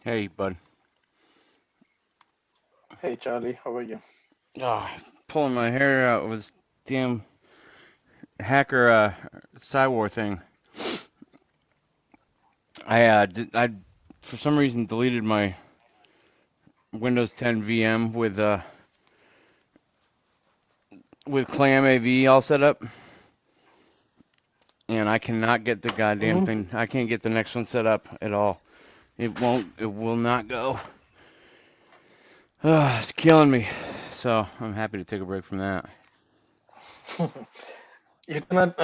Hey, bud. Hey Charlie, how are you? Oh, pulling my hair out with this damn hacker Cywar thing. I for some reason deleted my Windows 10 VM with Clam AV all set up, and I cannot get the goddamn Mm-hmm. thing. I can't get the next one set up at all. It won't. It will not go. It's killing me. So I'm happy to take a break from that. You cannot,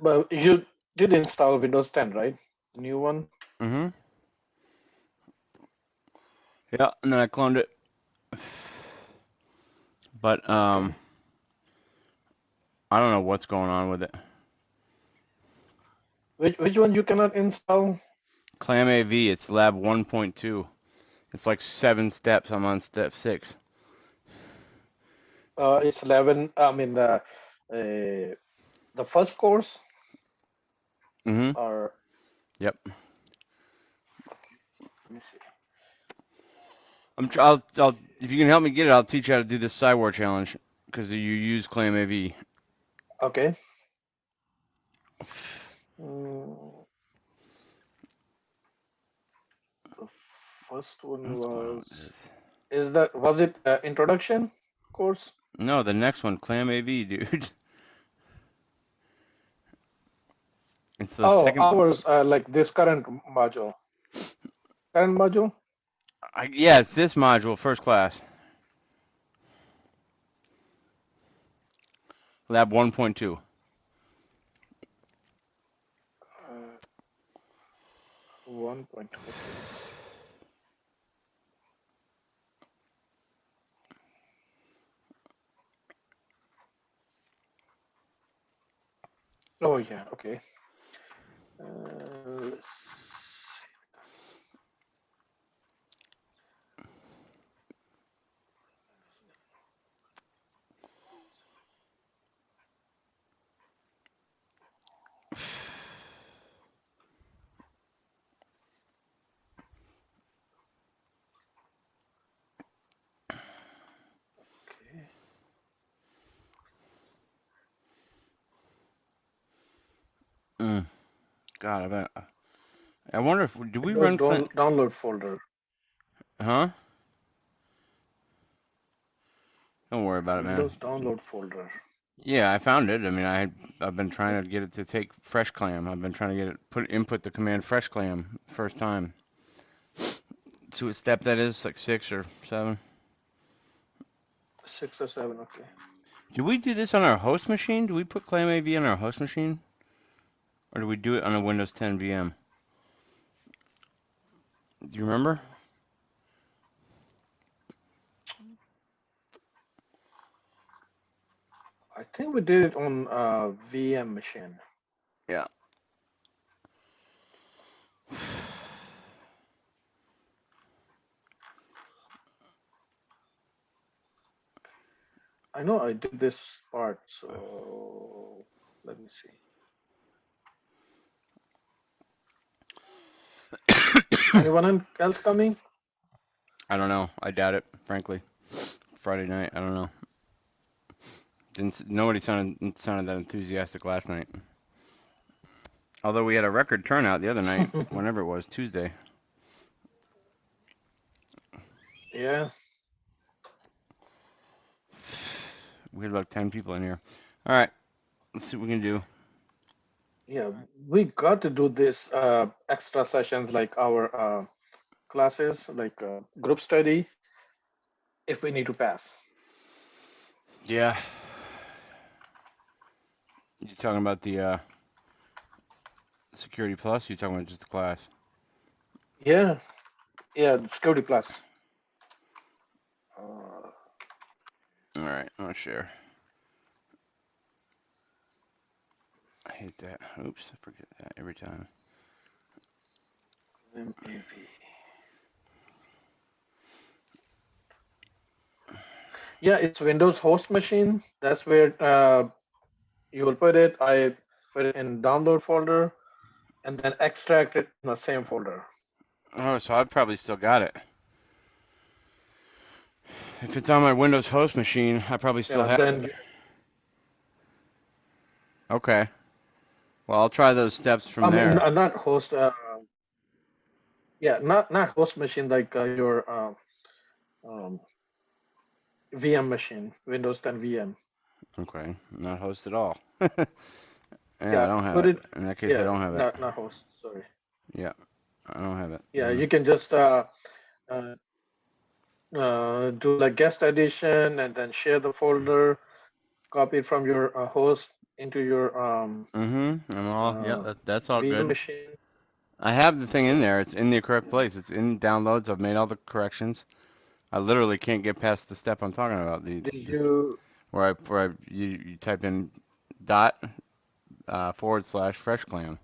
but you did install Windows 10, right? The new one? Mhm. Yeah, and then I cloned it, but Okay. I don't know what's going on with it. Which one you cannot install? Clam AV, it's lab 1.2. It's like 7 steps. I'm on step 6. It's 11. I mean the first course, Mm-hmm. or Yep. let me see. If you can help me get it, I'll teach you how to do this Cywar challenge because you use Clam AV. Okay. Mm, the first one What's going on was, with this? was it introduction course? No, the next one, Clam AV, dude. It's the Oh, second. ours, like this current module. Yeah, it's this module, first class, lab 1.2. 1.2. Okay, let me see. Oh yeah, okay. Let's okay. Mm, God, I wonder if do we Windows run Clam? download folder. Huh? Don't worry about it, man. Windows download folder. Yeah, I found it. I mean, I've been trying to get it to take fresh clam. I've been trying to get it input the command fresh clam first time. See what step that is, like 6 or 7. 6 or 7. Okay. Do we do this on our host machine? Do we put clam AV on our host machine, or do we do it on a Windows 10 VM? Do you remember? I think we did it on VM machine. Yeah. I know I did this part, so let me see. Else coming? I don't know. I doubt it, frankly. Friday night, I don't know. Didn't nobody sounded that enthusiastic last night. Although we had a record turnout the other night, whenever it was, Tuesday. Yeah, We had about 10 people in here. All right, let's see what we can do. yeah. We got to do this extra sessions like our classes, like group study, if we need to pass. Yeah. You talking about the Security Plus? You talking about just the class? Yeah, yeah. Security plus. Uh, All right, I'll share. I hate that. Oops, I forget that every time. MAV. Yeah, it's Windows host machine. That's where you will put it. I put it in download folder and then extract it in the same folder. Oh, so I've probably still got it. If it's on my Windows host machine, I probably still Yeah, have then it. Okay. Well, I'll try those steps from I mean there. not host. Yeah, not host machine like your um, VM machine, Windows 10 VM. Okay. Not host at all. Yeah, I Yeah, don't have put it. it. In that case, I Yeah, don't have it. not host. Sorry. Yeah, I don't have it. Yeah, you can just uh, do like guest edition and then share the folder, copy it from your host into your I'm all. Yeah, uh, that's all VM good. machine. I have the thing in Yeah, there. It's in the correct yeah. place. It's in downloads. I've made all the corrections. I literally can't get past the step I'm talking about. The Did this you? where I you type in dot forward slash fresh clam.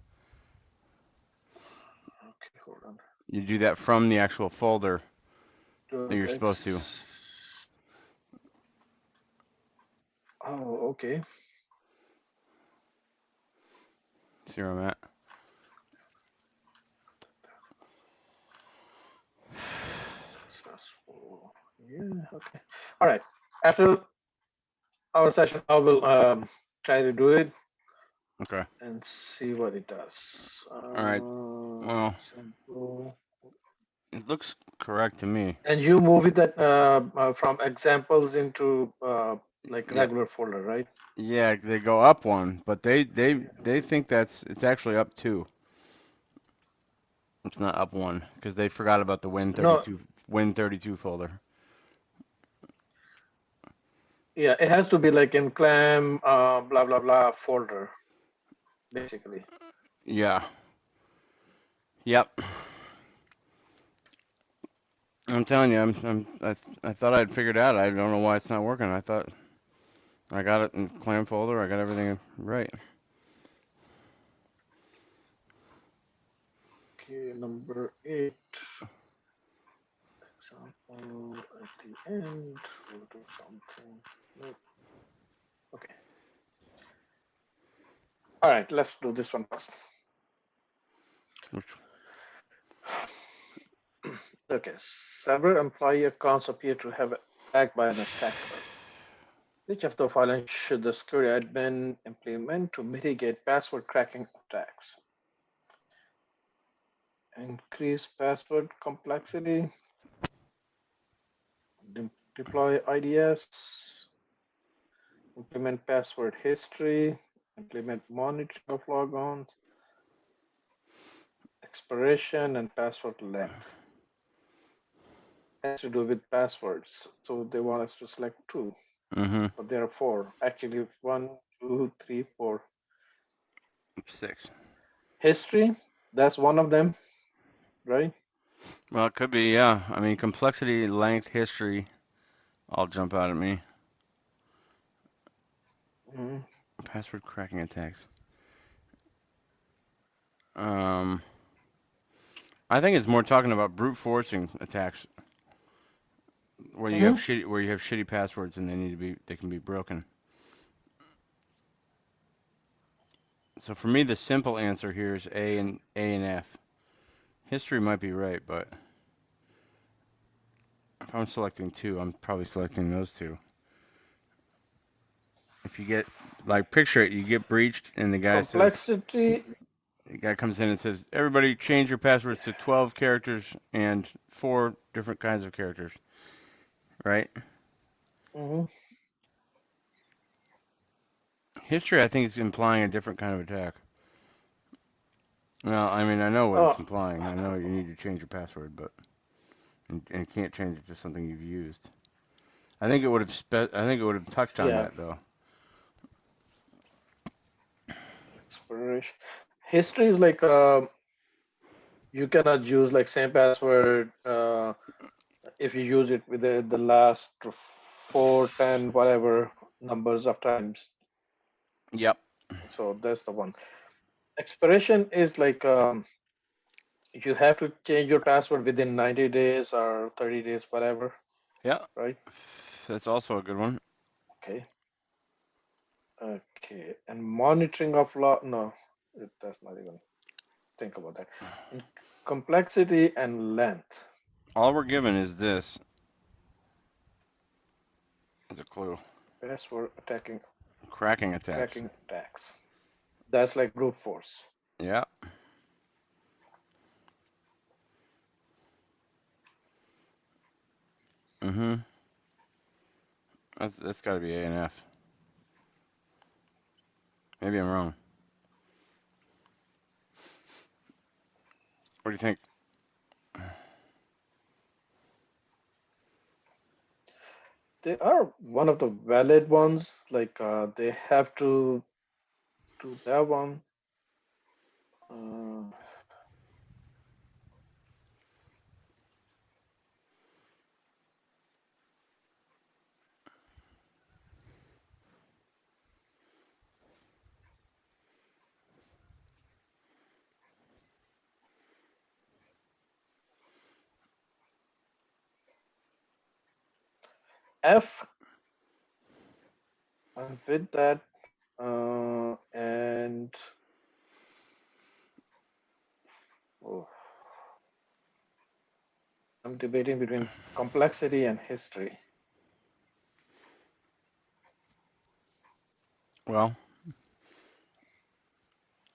Okay, hold on. You do that from the actual folder that you're supposed to. X. Oh, okay. See where I'm at? Successful. Yeah. Okay. All right. After our session, I will try to do it Okay. and see what it does. All right. Well, Example. it looks correct to me. And you move it that from examples into like Yeah. regular folder, right? Yeah, they go up one, but they think that's it's actually up two. It's not up one because they forgot about the No, Win32 folder. yeah, it has to be like in clam blah blah blah folder, basically. Yeah. Yep. I'm telling you, I thought I'd figured it out. I don't know why it's not working. I thought I got it in clam folder. I got everything right. Okay, number 8. Example at the end. We'll do something. Nope. Okay. All right, let's do this one first. Which, Okay, several employee accounts appear to have attacked by an attacker. Which of the following should the security admin implement to mitigate password cracking attacks? Increase password complexity, deploy IDS, implement password history, implement monitoring of logons, expiration, and password length. Has to do with passwords. So they want us to select two, mm-hmm. but there are four. Actually, one, two, three, four. Six. History, that's one of them, right? Well, it could be, yeah. I mean, complexity, length, history, all jump out at me. Mhm. Password cracking attacks. Um, I think it's more talking about brute forcing attacks Mhm. where you have shitty passwords and they can be broken. So for me, the simple answer here is A and F. History might be right, but if I'm selecting two, I'm probably selecting those two. If you get like picture it, you get breached, and Complexity, the guy comes in and says, "Everybody, change your passwords to 12 characters and four different kinds of characters." Right? mhm. History, I think, is implying a different kind of attack. Well, I mean, I know what it's Oh, implying. I know you need to change your password, but and you can't change it to something you've used. I think it would have touched on yeah, that though. expiration. History is like you cannot use like same password if you use it with the last 4, 10, whatever numbers of times. Yep. So that's the one. Expiration is like you have to change your password within 90 days or 30 days, whatever, Yeah. right? That's also a good one. Okay. Okay. And monitoring of law, no, that's not even. think about that. In complexity and length, All we're given is this as a clue. best for attacking, Cracking attacks. cracking attacks. That's like brute force. Yeah. Mm-hmm. That's got to be A and F. Maybe I'm wrong. What do you think? They are one of the valid ones. Like they have to do that one. Uh, F. I'm with that. And oh, I'm debating between complexity and history. Well,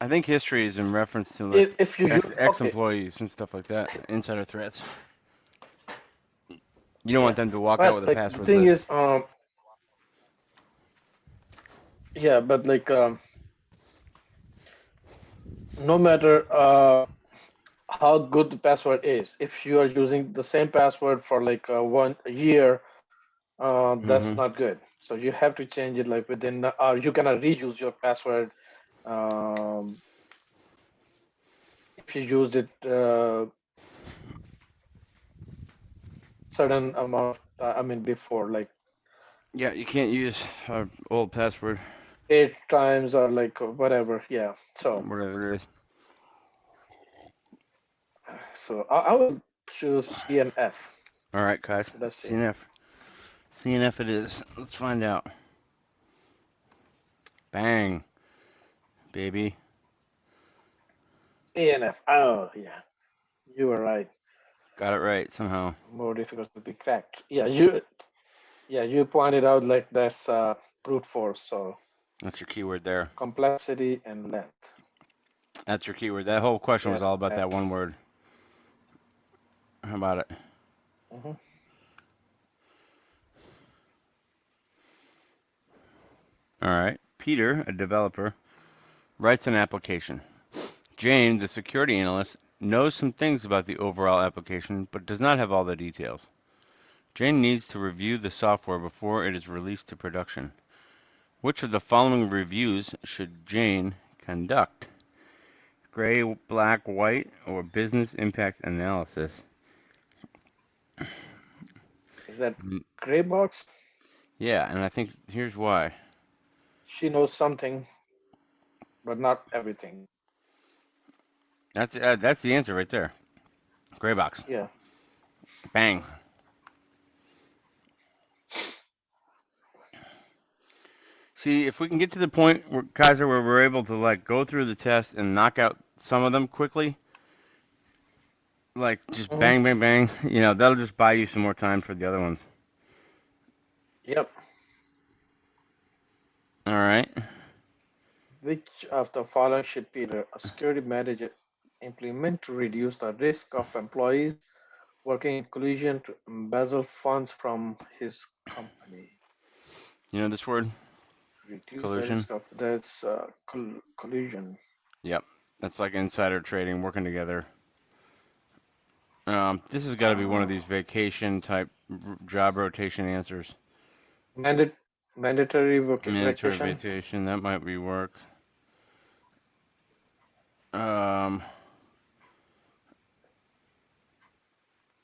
I think history is in reference to like If you use okay, ex-employees and stuff like that, insider threats. You don't want yeah, them to walk out but with a like the password thing list. is, yeah, but like no matter how good the password is, if you are using the same password for like 1 year, that's Mm-hmm. not good. So you have to change it like within, or you cannot reuse your password um, if you used it certain amount of I mean before like Yeah, you can't use our old password, 8 times or like whatever. Yeah. whatever it is. So I will choose C and F. All right, guys. Let's see. CNF. CNF it is. Let's find out. Bang, baby. A and F. Oh yeah, you were right. Got it right somehow. More difficult to be cracked. Yeah, you pointed out like that's brute force. So That's your keyword there. complexity and length. That's your keyword. That whole question was Get all about that that. one word. How about it? Hmm. All right. Peter, a developer, writes an application. Jane, the security analyst, knows some things about the overall application but does not have all the details. Jane needs to review the software before it is released to production. Which of the following reviews should Jane conduct? Gray, black, white, or business impact analysis? Is that Mm, gray box? yeah, and I think here's why. She knows something, but not everything. That's the answer right there. Gray box. Yeah. Bang. See, if we can get to the point where Kaiser where we're able to like go through the test and knock out some of them quickly, like just Hmm. bang, bang, bang, that'll just buy you some more time for the other ones. Yep. All right. Which of the following should Peter, a security manager, implement to reduce the risk of employees working in collusion to embezzle funds from his company? You know this word? Reduce the Collusion? risk of that's collusion. Yep. That's like insider trading, working together. This has got to be one of Uh, these vacation type job rotation answers. mandate, mandatory Mandatory vacation. vacation, that might be work. Um,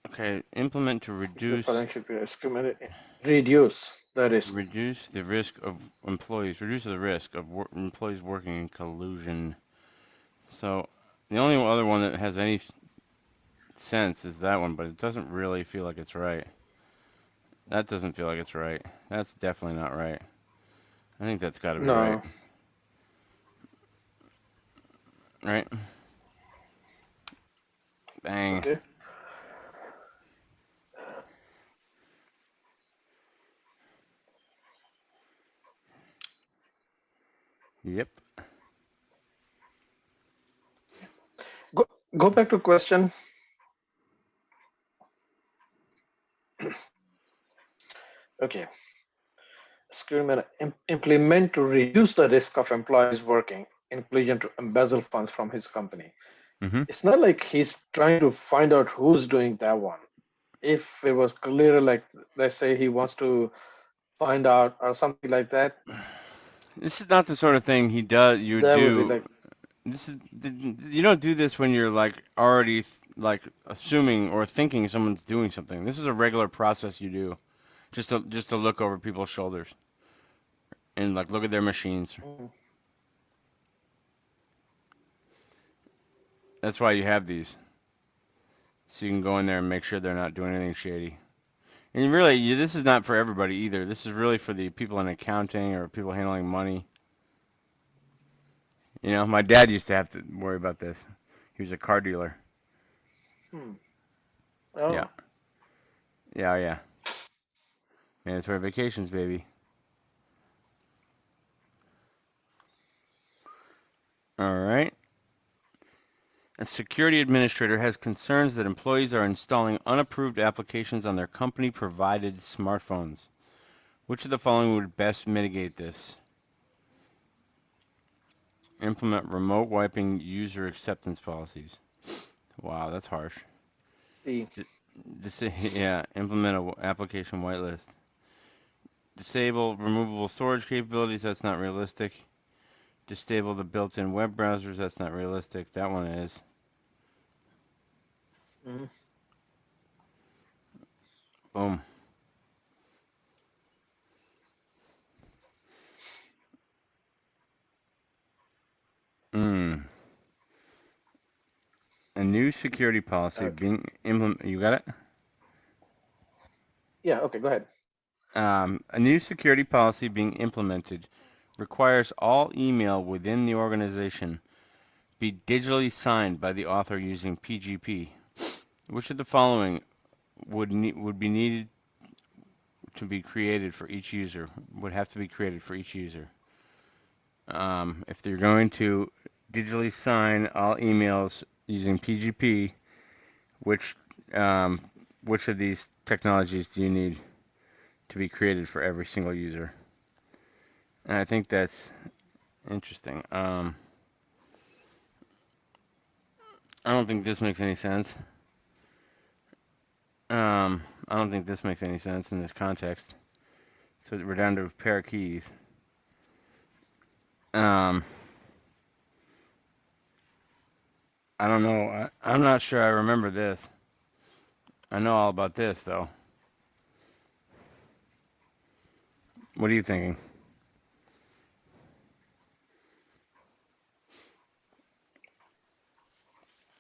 okay, implement to Which of the reduce following should be discriminated? Reduce the risk. reduce the risk of employees, reduce the risk of employees working in collusion. So the only other one that has any sense is that one, but it doesn't really feel like it's right. That doesn't feel like it's right. That's definitely not right. I think that's got to be right. No. Right? Bang. Okay. Yep. Go go back to question. Okay. Screenman implement to reduce the risk of employees working, inclusion to embezzle funds from his company. Mm-hmm. It's not like he's trying to find out who's doing that one. If it was clear, like let's say he wants to find out or something like that, This is not the sort of thing he does. You would that would be do. like, This is you don't do this when you're like already like assuming or thinking someone's doing something. This is a regular process you do just to look over people's shoulders and like look at their machines. mm, That's why you have these, so you can go in there and make sure they're not doing anything shady. And really, this is not for everybody either. This is really for the people in accounting or people handling money. You know, my dad used to have to worry about this. He was a car dealer. hmm, Yeah, oh, yeah, yeah. Mandatory vacations, baby. All right. A security administrator has concerns that employees are installing unapproved applications on their company provided smartphones. Which of the following would best mitigate this? Implement remote wiping user acceptance policies. Wow, that's harsh. see, Yeah, implement a application whitelist. Disable removable storage capabilities. That's not realistic. Disable the built-in web browsers. That's not realistic. That one is. mm, Boom. Mm. A new security policy okay, being implemented. You got it? yeah, okay, go ahead. A new security policy being implemented requires all email within the organization be digitally signed by the author using PGP. Which of the following would be needed to be created for each user? Would have to be created for each user. If they're going to digitally sign all emails using PGP, which um, which of these technologies do you need to be created for every single user? And I think that's interesting. I don't think this makes any sense. I don't think this makes any sense in this context. So we're down to a pair of keys. Um, I don't know. I'm not sure I remember this. I know all about this though. What are you thinking?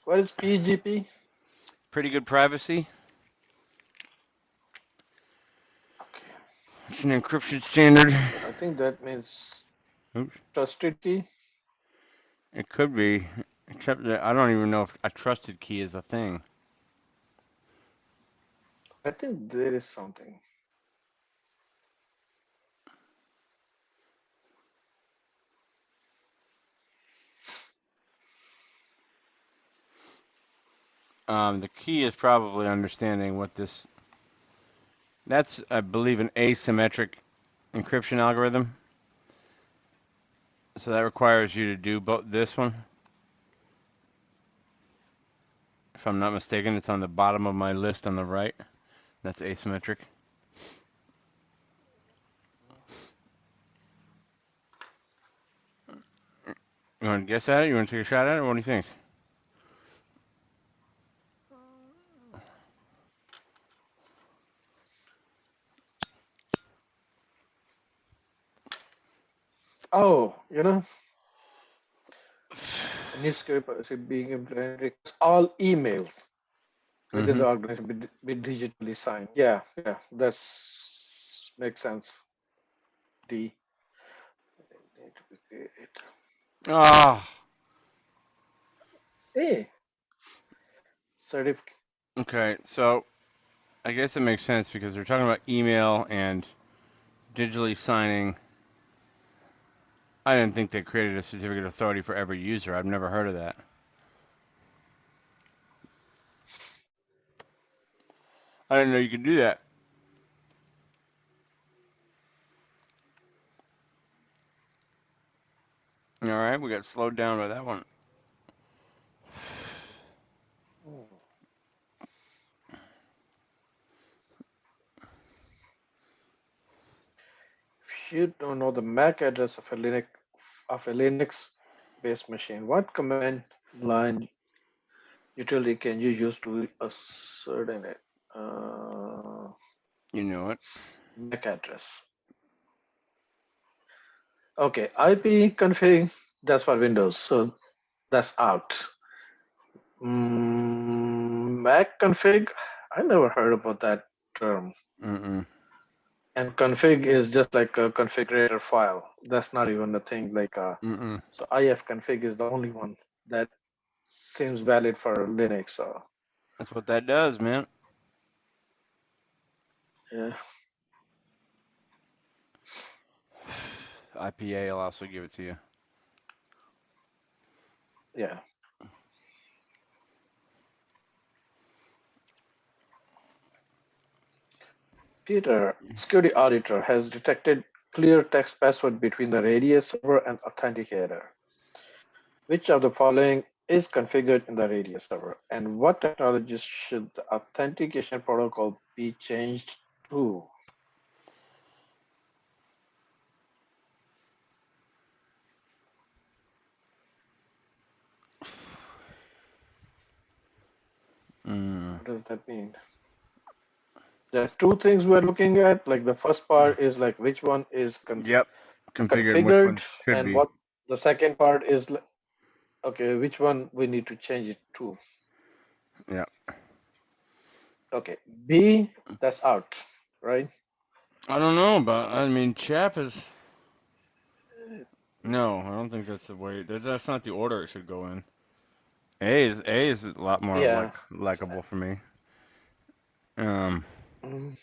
What is PGP? Pretty good privacy. Okay, It's an encryption standard. I think that means Oops. trusted key. It could be, except that I don't even know if a trusted key is a thing. I think there is something. The key is probably understanding what this. That's, I believe, an asymmetric encryption algorithm. So that requires you to do both this one. If I'm not mistaken, it's on the bottom of my list on the right. That's asymmetric. You want to guess at it? You want to take a shot at it? What do you think? Oh, a new security policy being implemented requires all emails within Mm-hmm. the organization be digitally signed. Yeah, yeah, that's makes sense. D. Need to be created. Ah, Hey, certificate. Okay, so I guess it makes sense because they're talking about email and digitally signing. I didn't think they created a certificate of authority for every user. I've never heard of that. I didn't know you could do that. All right, we got slowed down by that one. If you don't know the MAC address of a Linux based machine, what command line utility can you use to ascertain it? You know it. MAC address. Okay, IP config, that's for Windows, so that's out. Mac config, I never heard about that term. Mm-mm. And config is just like a configurator file. That's not even a thing. Mm-mm. So if config is the only one that seems valid for Linux. So That's what that does, man. yeah, IPA will also give it to you. yeah. Peter, security auditor, has detected clear text password between the Radius server and authenticator. Which of the following is configured in the Radius server? And what technologies should the authentication protocol be changed to? Mm. What does that mean? There are two things we're looking at. Like the first part is like which one is Yep. Configured and which configured, ones should and be. what the second part is okay, which one we need to change it to. Yeah. Okay, B, that's out, right? I don't know, but I mean, chap is. No, I don't think that's the way. That's not the order it should go in. A is a lot more Yeah. likable for me. Um. Mm,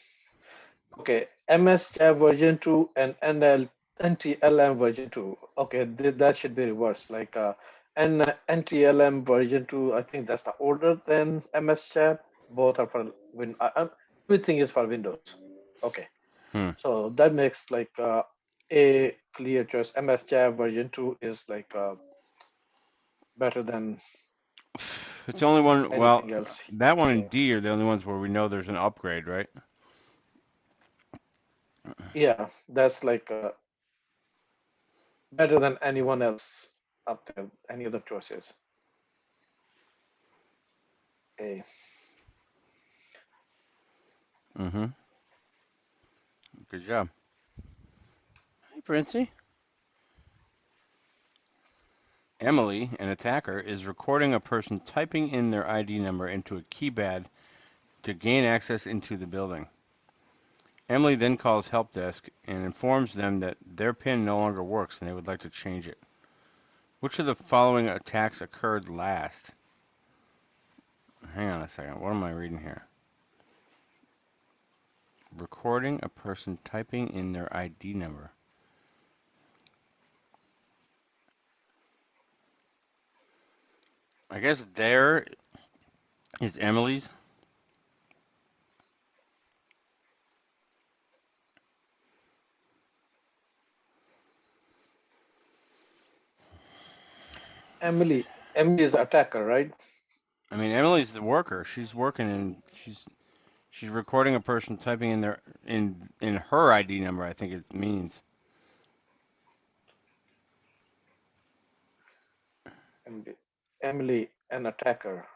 okay, MS Chat version 2 and NTLM version 2. Okay, that should be reversed. NTLM version 2, I think that's the older than MS Chat. Both are for everything is for Windows. Okay. Hmm. So that makes a clear choice. MS Java version 2 is better than It's the only one. Well, anything else. that one and Yeah, D are the only ones where we know there's an upgrade, right? yeah, that's better than anyone else up there, any other choices. A. Mm-hmm. Good job. Hey, Princey. Emily, an attacker, is recording a person typing in their ID number into a keypad to gain access into the building. Emily then calls help desk and informs them that their PIN no longer works and they would like to change it. Which of the following attacks occurred last? Hang on a second. What am I reading here? Recording a person typing in their ID number. I guess there is Emily's. Emily is the attacker, right? I mean, Emily's the worker. She's working and she's recording a person typing in their in her ID number. I think it means. Emily, Emily, an attacker.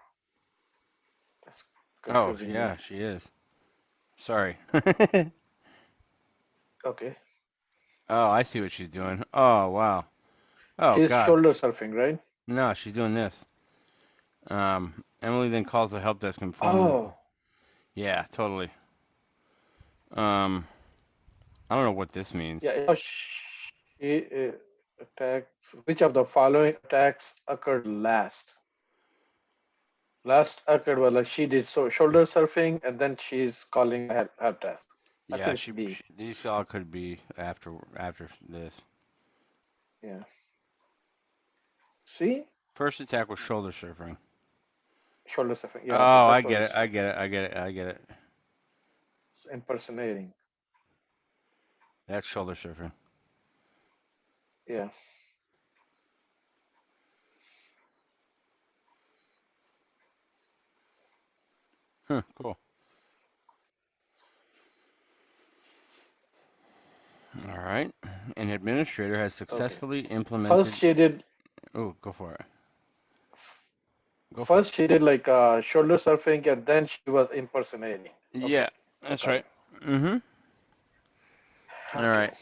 That's Oh confusing me. yeah, she is. Sorry. Okay, Oh, I see what she's doing. Oh wow. Oh she's God. shoulder surfing, right? No, she's doing this. Emily then calls the help desk and informs them. Oh, Yeah, totally. Um, I don't know what this means. yeah. She attacks. Which of the following attacks occurred last? Last occurred was like she did so shoulder surfing and then she's calling a help desk. I Yeah, think it's B. these all could be after this. Yeah. See? First attack was shoulder surfing. Shoulder surfing. Yeah, okay, Oh, I that's what get it. it's I saying. get it. I get it. I get it. It's impersonating. That's shoulder surfing. Yeah. Cool. All right. An administrator has Okay. successfully First implemented. she did Oh, go for it. Go for it. first she did like shoulder surfing and then she was impersonating. Yeah, Okay. that's Got right. it. Mm-hmm. All Okay. right.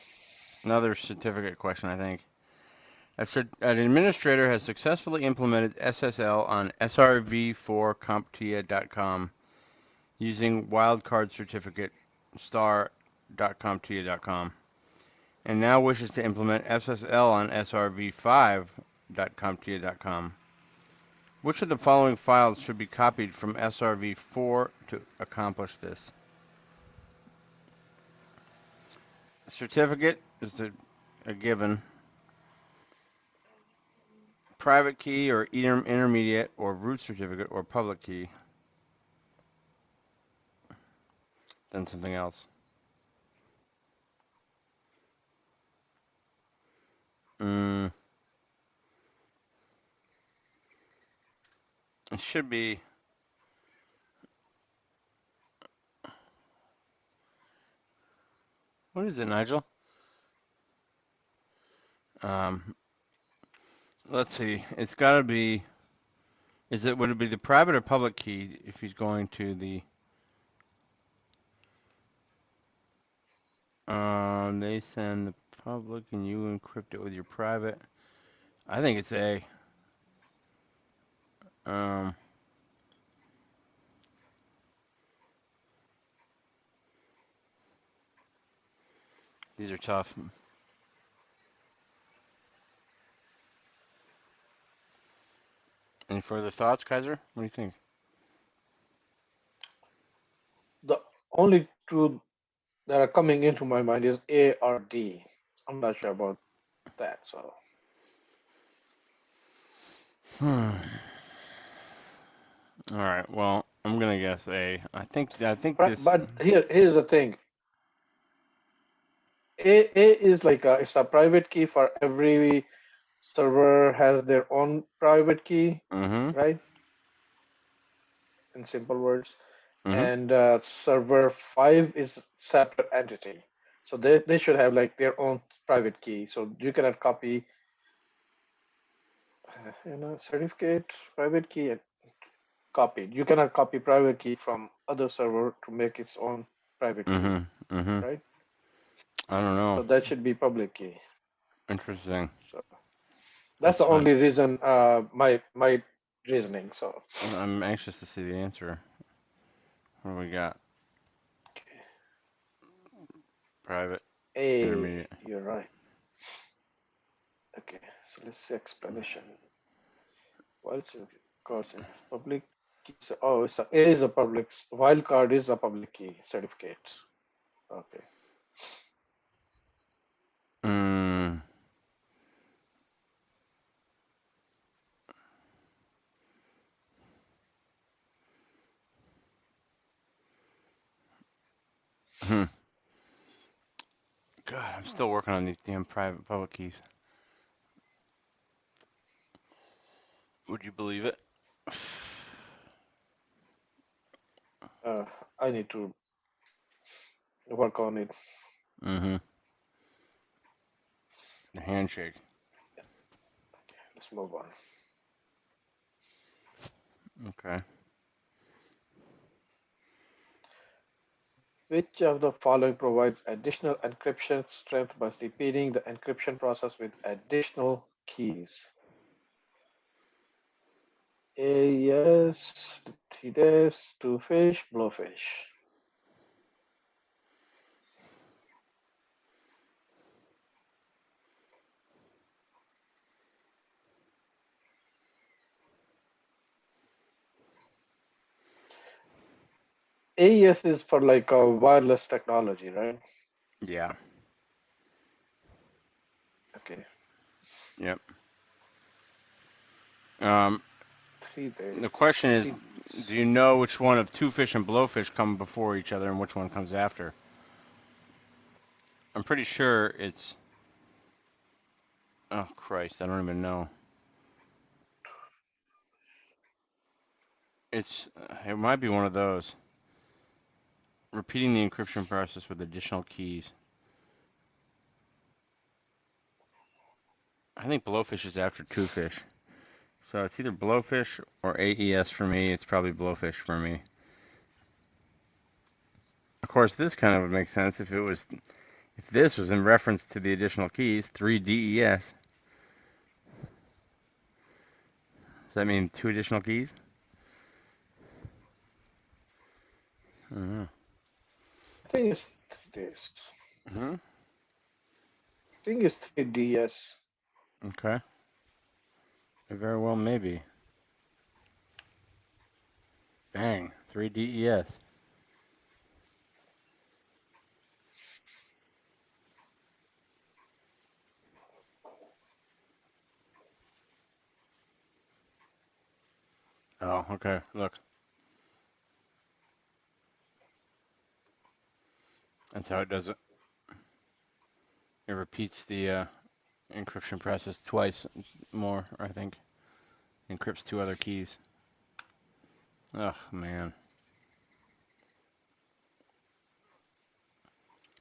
Another certificate question, I think. An administrator has successfully implemented SSL on srv4comptia.com using wildcard certificate star.comptia.com and now wishes to implement SSL on srv5.comptia.com. Which of the following files should be copied from srv4 to accomplish this? Certificate is a given. Private key or intermediate or root certificate or public key, then something else. Mm, it should be. What is it, Nigel? Um, let's see. It's got to be. Would it be the private or public key if he's going to the? They send the public and you encrypt it with your private. I think it's A. Um, these are tough. Any further thoughts, Kaiser? What do you think? The only two that are coming into my mind is A or D. I'm not sure about that. So, Hmm. All right. Well, I'm gonna guess A. I think this. but here's the thing. A is like it's a private key for every server has their own private key, Mm-hmm. right? In simple words. Mm-hmm. And server 5 is separate entity. So they should have like their own private key. So you cannot copy certificate, private key, and copy. You cannot copy private key from other server to make its own private key, Mm-hmm. Mm-hmm. right? I don't know. So that should be public key. Interesting. So that's That's the fun. only reason my reasoning. So I'm anxious to see the answer. What do we got? Private, A, intermediate. you're right. Okay, so let's see explanation. What's of course it's public key. Oh, it is a public wildcard is a public key certificate. Okay. Mm, hmm. God, I'm still working on these damn private public keys. Would you believe it? Uh, I need to work on it. Mm-hmm. The handshake. Okay, let's move on. Okay. Which of the following provides additional encryption strength by repeating the encryption process with additional keys? A yes, 3 days, two fish, blowfish. AES is for like a wireless technology, right? Yeah. Okay. Yep. Um, Three days. the question is, 3 days. do you know which one of two fish and blowfish come before each other and which one comes after? I'm pretty sure it's. Oh Christ, I don't even know. It might be one of those. Repeating the encryption process with additional keys. I think blowfish is after two fish. So it's either blowfish or AES for me. It's probably blowfish for me. Of course, this kind of would make sense if this was in reference to the additional keys, 3DES. Does that mean two additional keys? I don't know. I think it's 3 days. Hmm. I think it's 3DS. Okay. It very well may be. Bang. 3DES. Oh, okay. Look. That's how it does it. It repeats the encryption process twice more, I think. Encrypts two other keys. Oh, man.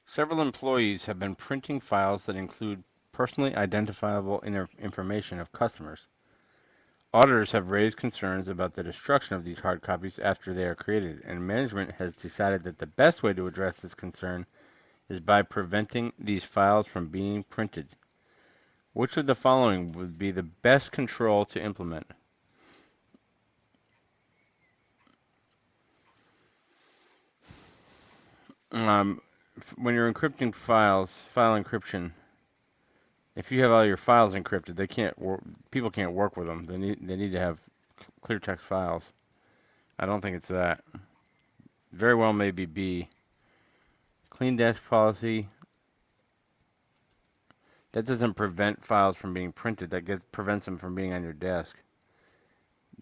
Several employees have been printing files that include personally identifiable information of customers. Auditors have raised concerns about the destruction of these hard copies after they are created, and management has decided that the best way to address this concern is by preventing these files from being printed. Which of the following would be the best control to implement? Um, when you're encrypting files, file encryption, if you have all your files encrypted, people can't work with them. They need to have clear text files. I don't think it's that. Very well maybe B. Clean desk policy. That doesn't prevent files from being printed. Prevents them from being on your desk.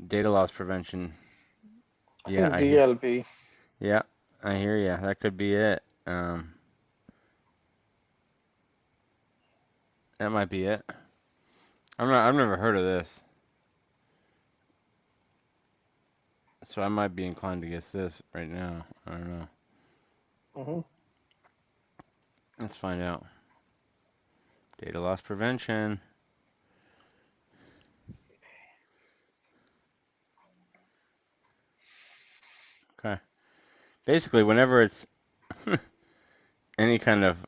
Data loss prevention. I Yeah, think I hear. DLP. Yeah, I hear you. That could be it. That might be it. I've never heard of this, so I might be inclined to guess this right now. I don't know. Hmm. Let's find out. Data loss prevention. Okay. Basically, whenever it's any kind of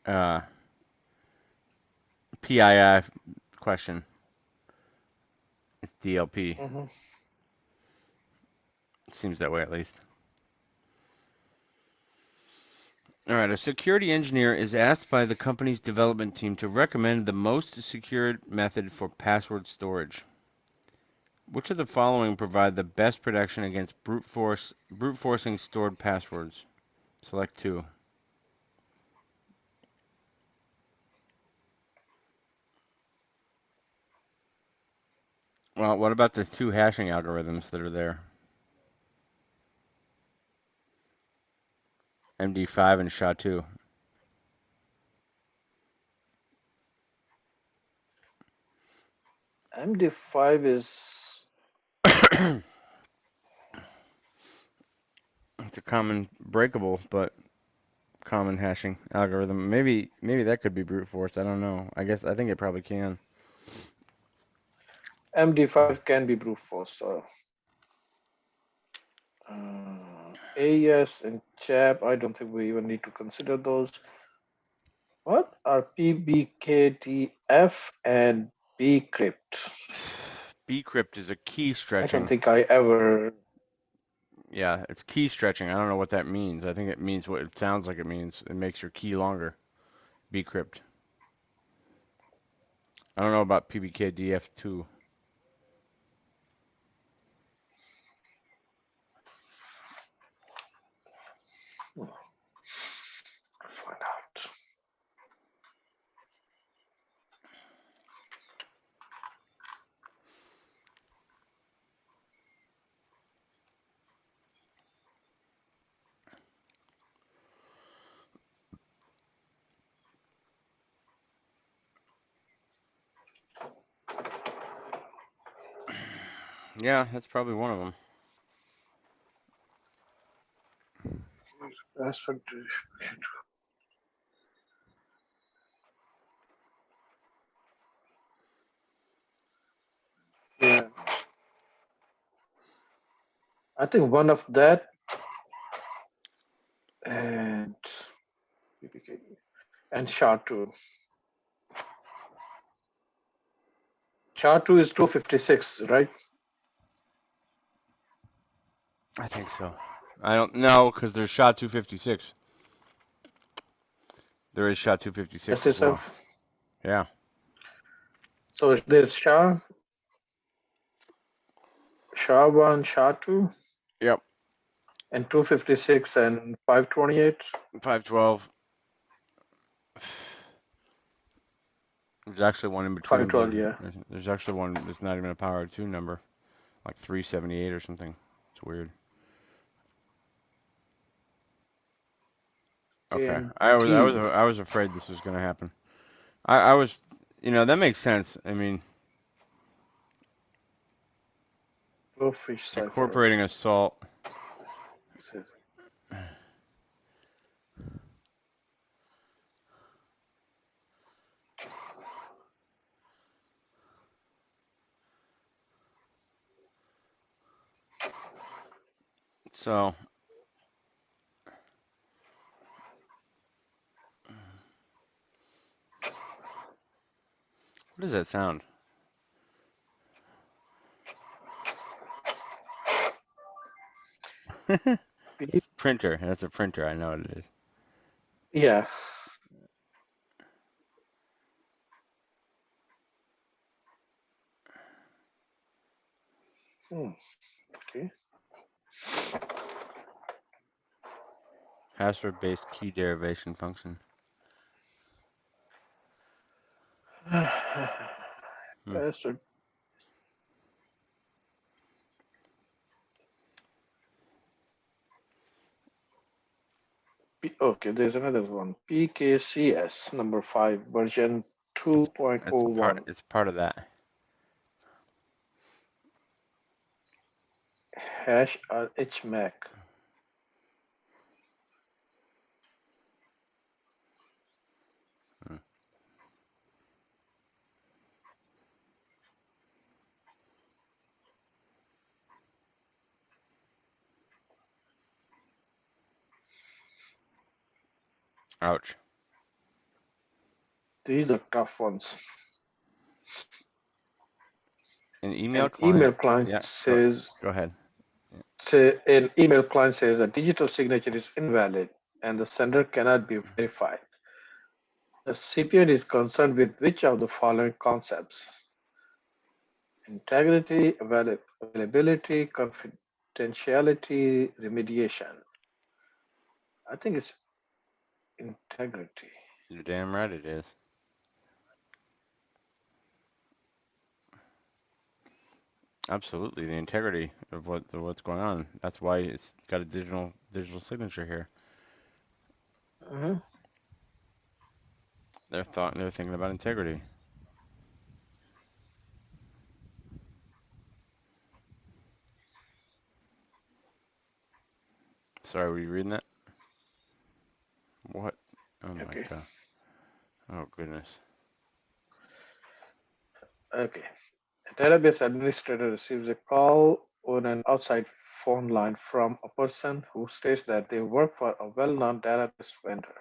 uh, PII question, it's DLP. Hmm. It seems that way at least. All right, a security engineer is asked by the company's development team to recommend the most secure method for password storage. Which of the following provide the best protection against brute forcing stored passwords? Select two. Well, what about the two hashing algorithms that are there? MD5 and SHA-2. MD5 is. It's a common breakable but common hashing algorithm. Maybe that could be brute force. I don't know. I think it probably can. MD5 can be brute force. So, AES and CHAP, I don't think we even need to consider those. What are PBKTF and bcrypt? Bcrypt is a key I don't stretching. think I ever. Yeah, it's key stretching. I don't know what that means. I think it means what it sounds like it means. It makes your key longer. Bcrypt. I don't know about PBKDF2. Yeah, that's probably one of them. Password. Yeah, I think one of that and PPK and SHA-2. SHA-2 is 256, right? I think so. I don't know because there's SHA 256. There is SHA 256 That's as well. itself. Yeah. So there's SHA-1, SHA-2, Yep. and 256 and 528. 512. There's actually one in between 512, them. yeah. There's actually one that's not even a power of two number, like 378 or something. It's weird. Okay. And I was afraid this was gonna happen. I was, that makes sense. I mean, Glowfish cipher. incorporating assault. So, what does that sound? Printer. That's a printer. I know what it is. Yeah. Hmm. Okay. Password-based key derivation function. Hmm. Password. Okay, there's another one. PKCS number 5, version It's part. 2.01. It's part of that. Hash HMAC. Hmm. Ouch. These are tough ones. An email An client. email client Yeah. Go. says Go ahead. an email client says a digital signature is invalid and the sender cannot be verified. The recipient is concerned with which of the following concepts: integrity, availability, confidentiality, remediation. I think it's integrity. You're damn right it is. Absolutely, the integrity of what's going on. That's why it's got a digital signature here. Mhm. They're thinking about integrity. Sorry, were you reading that? What? Oh my Okay. god. Oh goodness. Okay. A database administrator receives a call on an outside phone line from a person who states that they work for a well-known database vendor.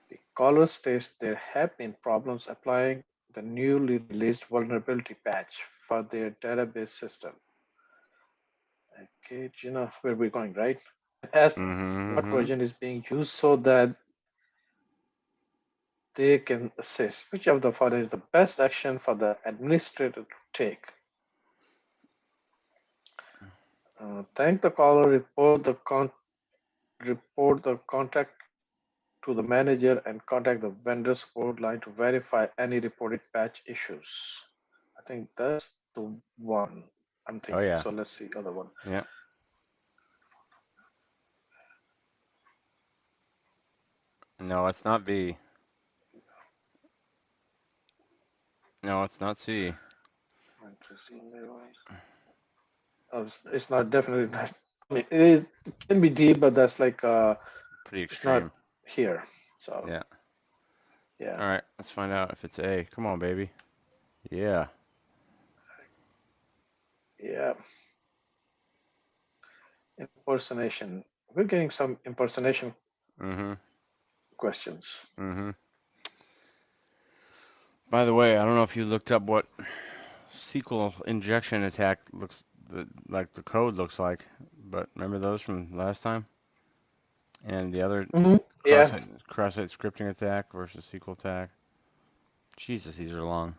The caller states there have been problems applying the newly released vulnerability patch for their database system. Okay, you know where we're going, right? Ask what Mm-hmm. version is being used so that they can assess which of the following is the best action for the administrator to take. Thank the caller, report the contact to the manager, and contact the vendor support line to verify any reported patch issues. I think that's the one I'm Oh thinking. yeah. So let's see other one. Yeah. No, it's not B. No, it's not C. Interesting. It's not definitely not. I mean, it can be deep, but that's like Pretty it's not extreme. here. So Yeah. yeah, All right, let's find out if it's A. Come on, baby. Yeah. yeah. Impersonation. We're getting some impersonation Mm-hmm. questions. Mm-hmm. By the way, I don't know if you looked up what SQL injection attack looks like the code looks like, but remember those from last time? And the other Yeah. cross-site scripting attack versus SQL attack. Jesus, these are long.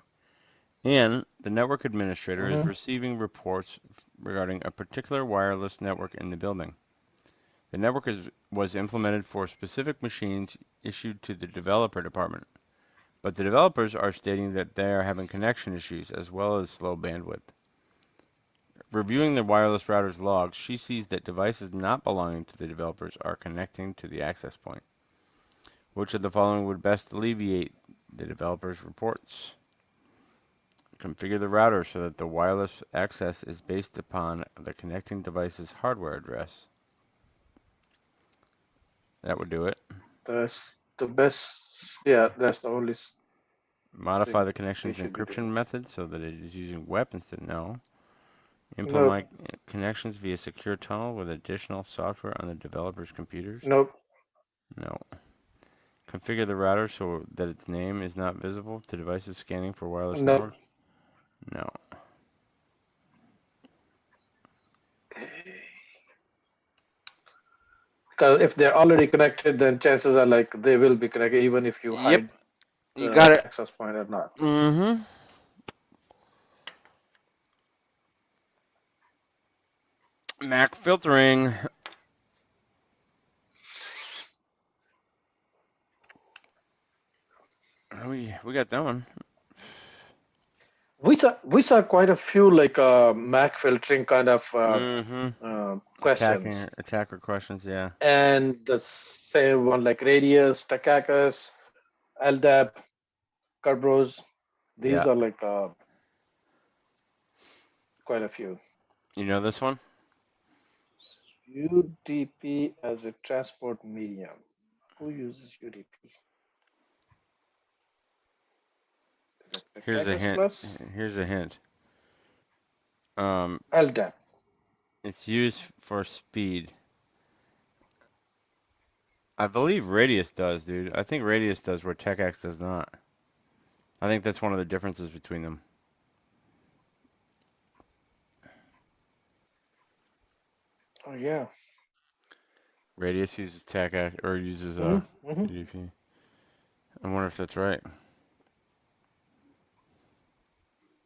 And the network administrator is hmm receiving reports regarding a particular wireless network in the building. The network was implemented for specific machines issued to the developer department, but the developers are stating that they are having connection issues as well as slow bandwidth. Reviewing the wireless router's logs, she sees that devices not belonging to the developers are connecting to the access point. Which of the following would best alleviate the developer's reports? Configure the router so that the wireless access is based upon the connecting device's hardware address. That would do it. That's the best. Yeah, that's the only Modify thing the we connection's should be encryption doing. method so that it is using WEP instead. No. Nope. Implement connections via secure tunnel with additional software on the developer's computers. Nope. No. Configure the router so that its name is not visible to devices scanning for wireless Nope. networks. No. Because if they're already connected, then chances are like they will be connected, even if you Yep. hide You the got it. access point or not. Mm-hmm. Mac filtering. We got that one. We saw quite a few like Mac filtering kind of Mm-hmm. questions, Attacker questions, yeah. and the same one like Radius, Takakis, LDAP, Kerberos. These Yeah. are like quite a few. You know this one? UDP as a transport medium. Who uses UDP? Is it Here's a Takakis hint. Plus? Here's a hint. Um, LDAP. it's used for speed. I believe Radius does, dude. I think Radius does where TechX does not. I think that's one of the differences between them. Oh yeah. Radius uses TechX or uses Mm-hmm. UDP. I wonder if that's right.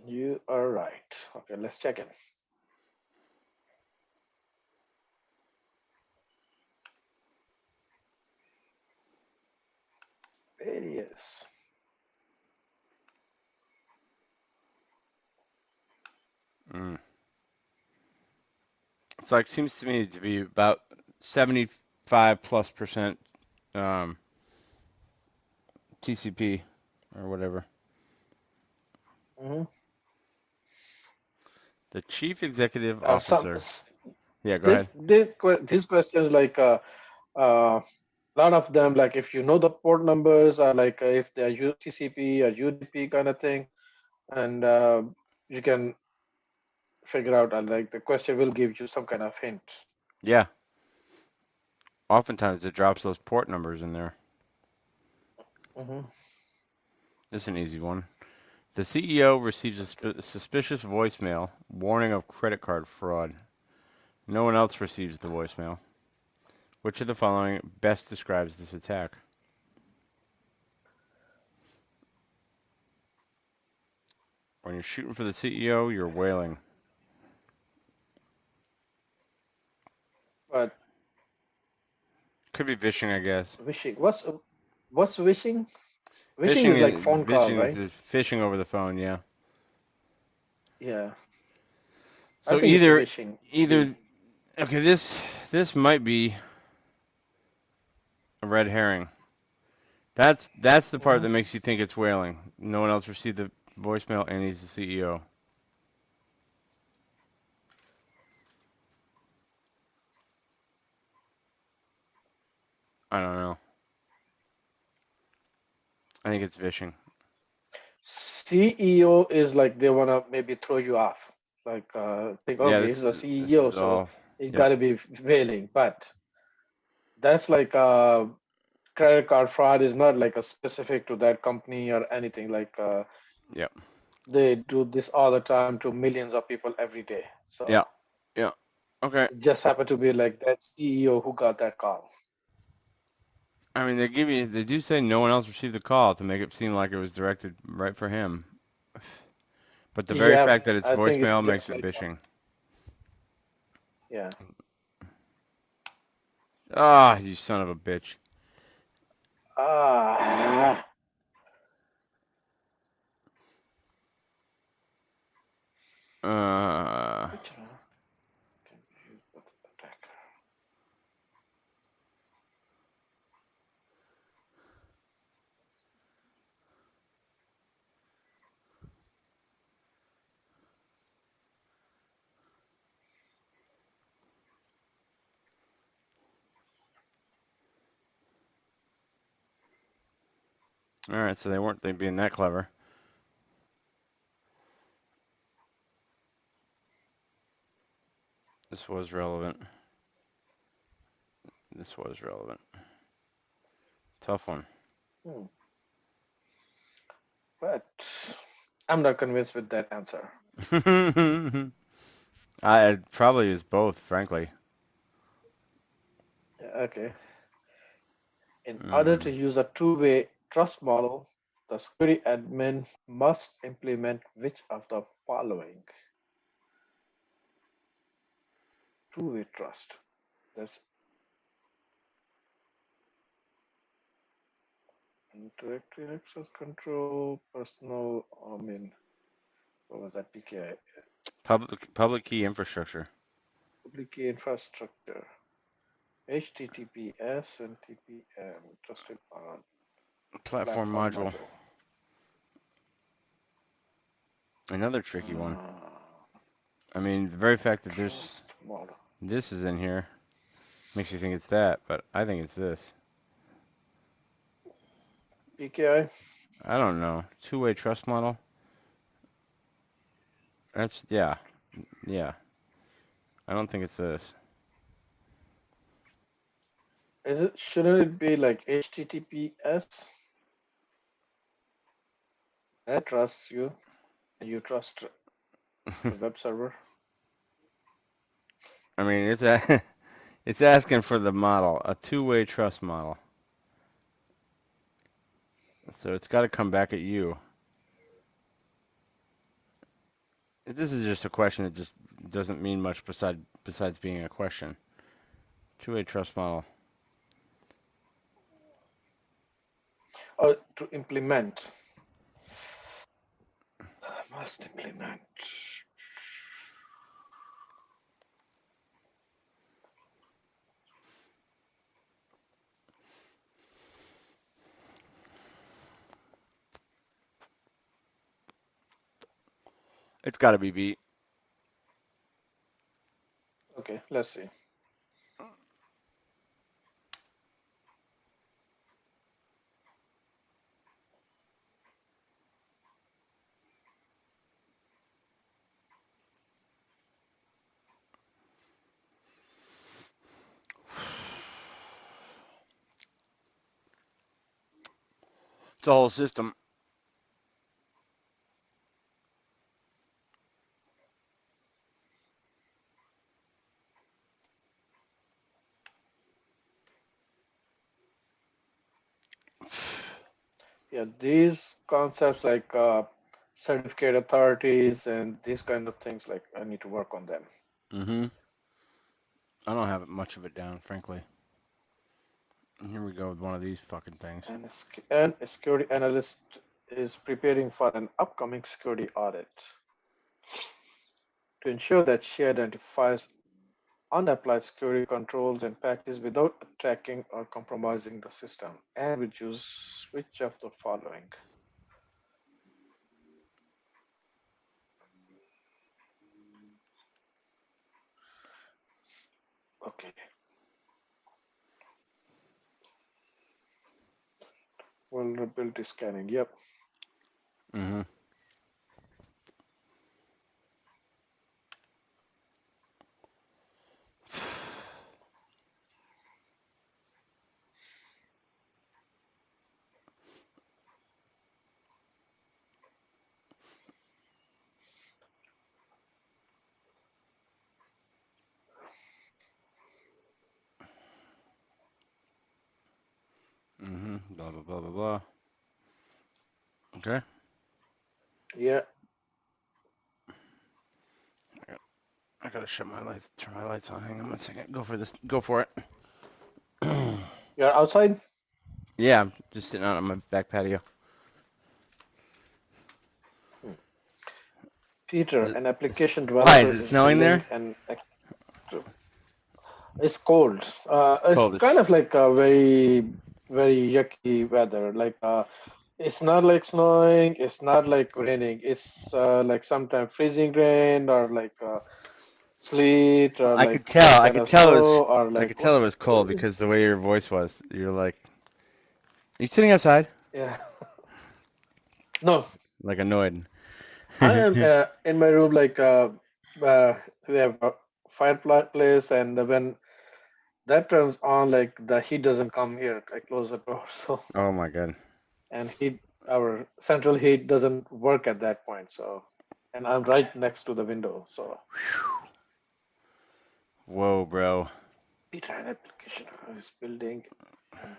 You are right. Okay, let's check it. Radius. Mm. It's like seems to me to be about 75 plus percent um, TCP or whatever. Mm-hmm. The chief executive Some officer. Yeah, go this, ahead. these questions like a lot of them like if you know the port numbers or like if they're TCP or UDP kind of thing, and you can figure out like the question will give you some kind of hint. Yeah, oftentimes it drops those port numbers in there. Mm-hmm. This is an easy one. The CEO receives a suspicious voicemail warning of credit card fraud. No one else receives the voicemail. Which of the following best describes this attack? When you're shooting for the CEO, you're wailing. But Could be vishing, I guess. wishing, what's wishing? Wishing Vishing is like is phone call, vishing is right? just fishing over the phone, yeah. Yeah, I So think it's a either wishing. B. either okay, this might be a red herring. That's the part Mhm. that makes you think it's whaling. No one else received the voicemail, and he's the CEO. I don't know. I think it's vishing. CEO is like they wanna maybe throw you off. Like think, Yeah, okay, this he's a this CEO, is so all. he Yep. gotta be failing. But that's like credit card fraud is not like a specific to that company or anything. Like Yep. they do this all the time to millions of people every day. So Yeah. Yeah. Okay. it just happened to be like that CEO who got that call. I mean, they do say no one else received the call to make it seem like it was directed right for him. But the very Yeah, fact that it's I think it's voicemail makes just it like vishing. yeah. Ah, you son of a bitch. Ah, Uh, which one can be used for the attacker? all right, so they weren't they being that clever. This was relevant. This was relevant. Tough one. Hmm. But I'm not convinced with that answer. I it probably is both, frankly. Yeah, okay. In order to Mm, use a two-way trust model, the security admin must implement which of the following? Two-way trust. That's directory access control, personal, what was that? PKI, public key infrastructure. public key infrastructure, HTTPS and TPM, trusted Platform platform module. module. Another tricky one. Uh, I mean, the very fact that there's trust model. this is in here makes you think it's that, but I think it's this. PKI. I don't know. Two-way trust model. That's yeah, yeah. I don't think it's this. Is it? Shouldn't it be like HTTPS? I trust you, and you trust the web server. I mean, it's asking for the model, a two-way trust model. So it's got to come back at you. This is just a question that just doesn't mean much besides being a question. Two-way trust model. Or to implement. Must implement. It's got to be beat. Okay, let's see. It's a whole system. Yeah, these concepts like certificate authorities and these kind of things, like I need to work on them. Mm-hmm. I don't have much of it down, frankly. Here we go with one of these fucking things. And a security analyst is preparing for an upcoming security audit to ensure that she identifies unapplied security controls and patches without attacking or compromising the system, and we choose which of the following. Okay. vulnerability scanning. Yep. Mm-hmm. Mm-hmm. Blah blah blah blah blah. Okay. Yeah. I gotta shut my lights, turn my lights on. Hang on one second. Go for this. Go for it. You're outside. Yeah, I'm just sitting out on my back patio. Hmm. Peter, Is it, an application why is developer, it is snowing building there? an. It's cold. It's It's cold. kind of like a very yucky weather. Like it's not like snowing. It's not like raining. It's like sometimes freezing rain or like sleet or I like could some tell. I kind could of tell it was. snow or I like could what tell it was cold because the is. way your voice was. You're like, are you sitting outside? Yeah. No, Like annoyed. I am in my room. Like uh, we have a fireplace, and when that turns on, like the heat doesn't come here. I close the door, so Oh my god. and heat our central heat doesn't work at that point. So, and I'm right next to the window. So, Whoa, bro. Peter, an application is building, and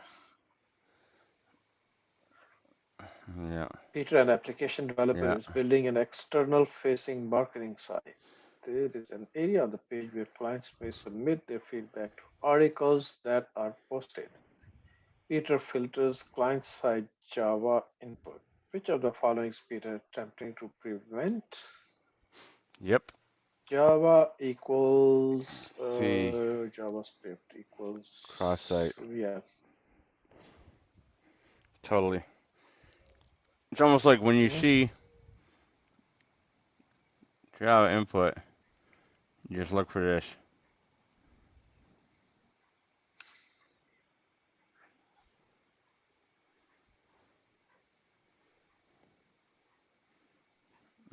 Yeah. Peter, an application developer, Yeah. is building an external-facing marketing site. There is an area of the page where clients may submit their feedback to articles that are posted. Peter filters client-side Java input. Which of the following is Peter attempting to prevent? Yep. Java equals See. JavaScript equals Cross site. yeah. Totally. It's almost like when you Mhm. see Java input, you just look for this.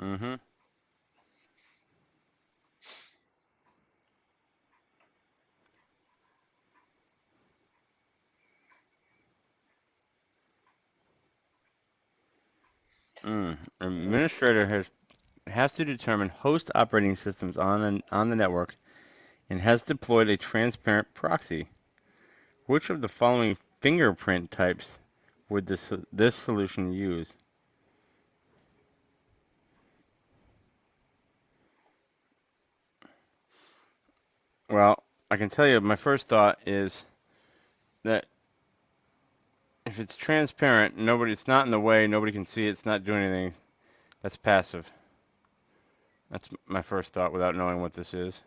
Mm-hmm. Administrator has to determine host operating systems on the network and has deployed a transparent proxy. Which of the following fingerprint types would this solution use? Well, I can tell you my first thought is that if it's transparent, it's not in the way, nobody can see it, it's not doing anything, that's passive. That's my first thought without knowing what this is.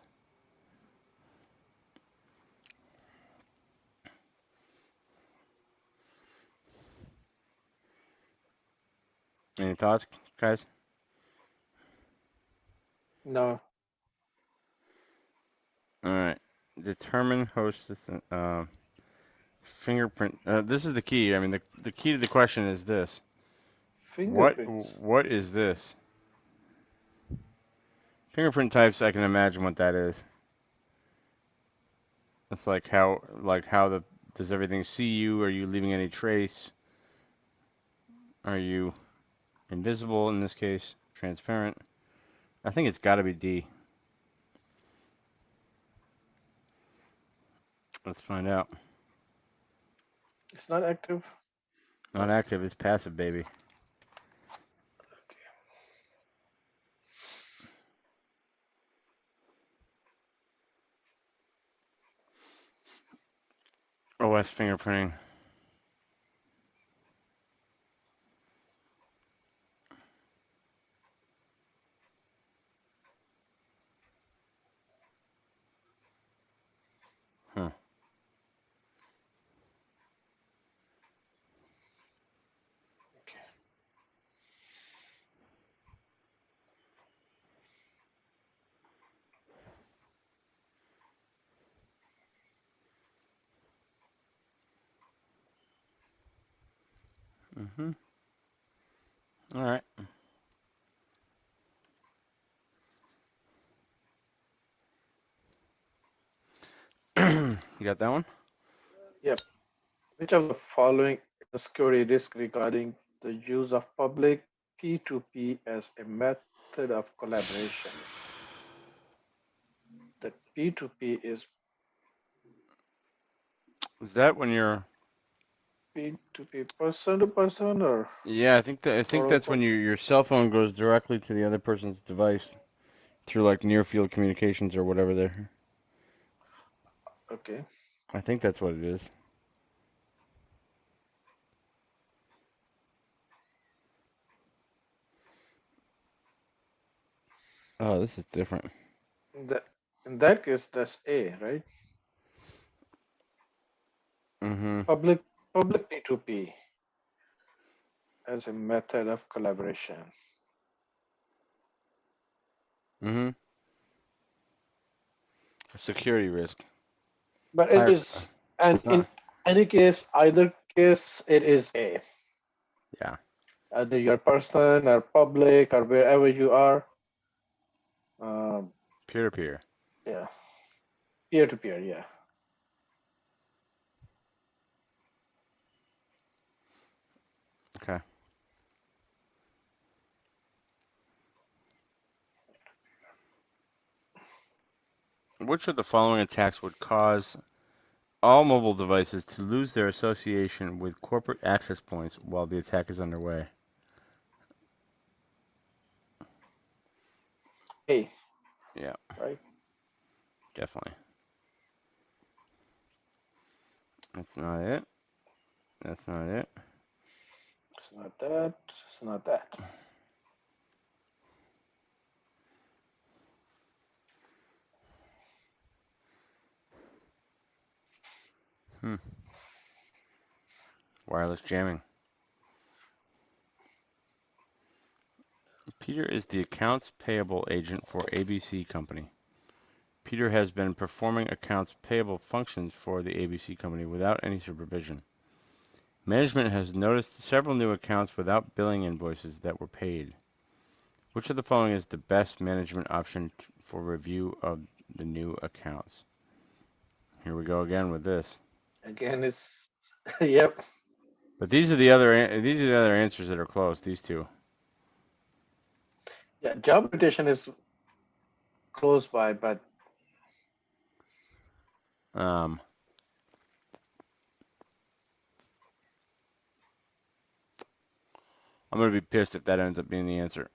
Any thoughts, guys? No, All right. Determine host system. Fingerprint. This is the key. I mean, the key to the question is this. fingerprints. What is this? Fingerprint types. I can imagine what that is. It's like how the does everything see you? Are you leaving any trace? Are you invisible in this case? Transparent. I think it's got to be D. Let's find out. It's not active. Not active. It's passive, baby. OS fingerprinting. Huh. Okay. Mm-hmm. All right. You got that one? Yep. Which of the following is a security risk regarding the use of public P2P as a method of collaboration? The P2P is Is that when you're? P2P, person to person or Yeah, I think that's when protocol? your cell phone goes directly to the other person's device through like near field communications or whatever. There, Okay. I think that's what it is. Oh, this is different. That in that case, that's A, right? Mm-hmm. Public public P2P as a method of collaboration. Mm-hmm. A security risk. But it Higher. is, and It's in not. any case, either case, it is A. Yeah. Either you're person or public or wherever you are. Um, Peer to peer. yeah, peer to peer. Yeah. Okay. Which of the following attacks would cause all mobile devices to lose their association with corporate access points while the attack is underway? A, Yeah, right? definitely. That's not it. That's not it. It's not that. It's not that. Hmm. Wireless jamming. Peter is the accounts payable agent for ABC Company. Peter has been performing accounts payable functions for the ABC Company without any supervision. Management has noticed several new accounts without billing invoices that were paid. Which of the following is the best management option for review of the new accounts? Here we go again with this. Again, it's yep. But these are the other answers that are close. These two. Yeah, job rotation is close by, but Um, I'm gonna be pissed if that ends up being the answer.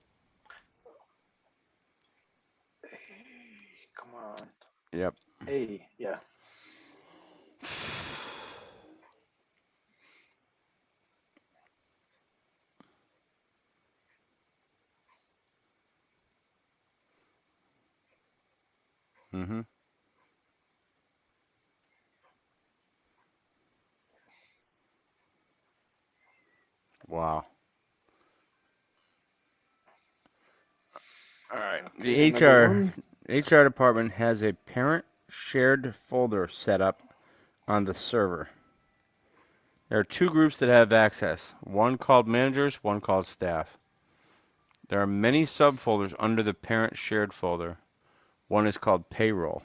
come on. Yep. A, yeah. Mhm. Wow. All right. The Okay, another HR one. HR department has a parent shared folder set up on the server. There are two groups that have access. One called managers, one called staff. There are many subfolders under the parent shared folder. One is called payroll.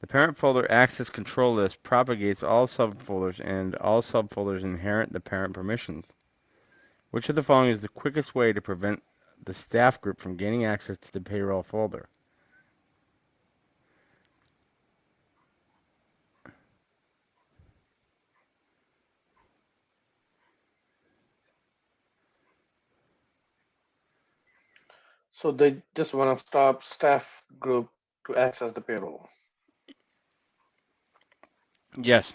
The parent folder access control list propagates all subfolders and all subfolders inherit the parent permissions. Which of the following is the quickest way to prevent the staff group from gaining access to the payroll folder? So they just want to stop staff group to access the payroll. Yes.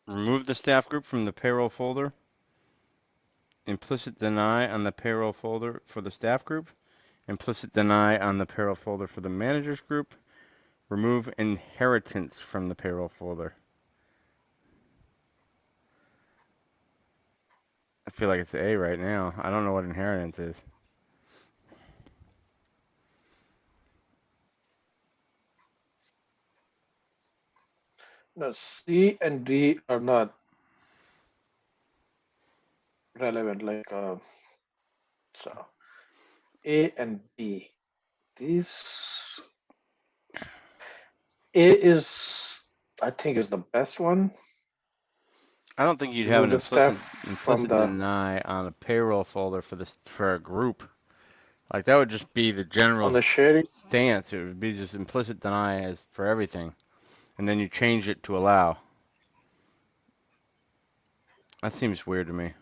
Remove the staff group from the payroll folder. Implicit deny on the payroll folder for the staff group. Implicit deny on the payroll folder for the managers group. Remove inheritance from the payroll folder. I feel like it's A right now. I don't know what inheritance is. No, C and D are not relevant. So A and B. These A is, I think, is the best one. I don't think you'd have Remove an the staff from implicit the deny on a payroll folder for a group. Like that would just be the on general the sharing. stance. It would be just implicit deny as for everything, and then you change it to allow. That seems weird to me.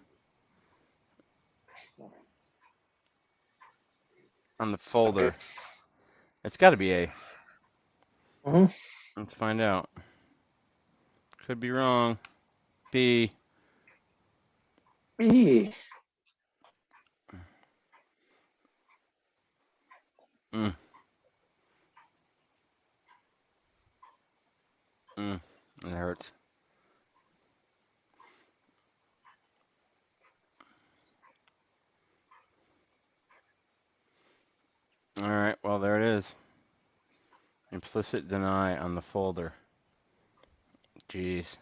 On the Okay. folder, it's got to be A. Hmm. Let's find out. Could be wrong. B. B. Mm, it hurts. All right. Well, there it is. Implicit deny on the folder. Jeez.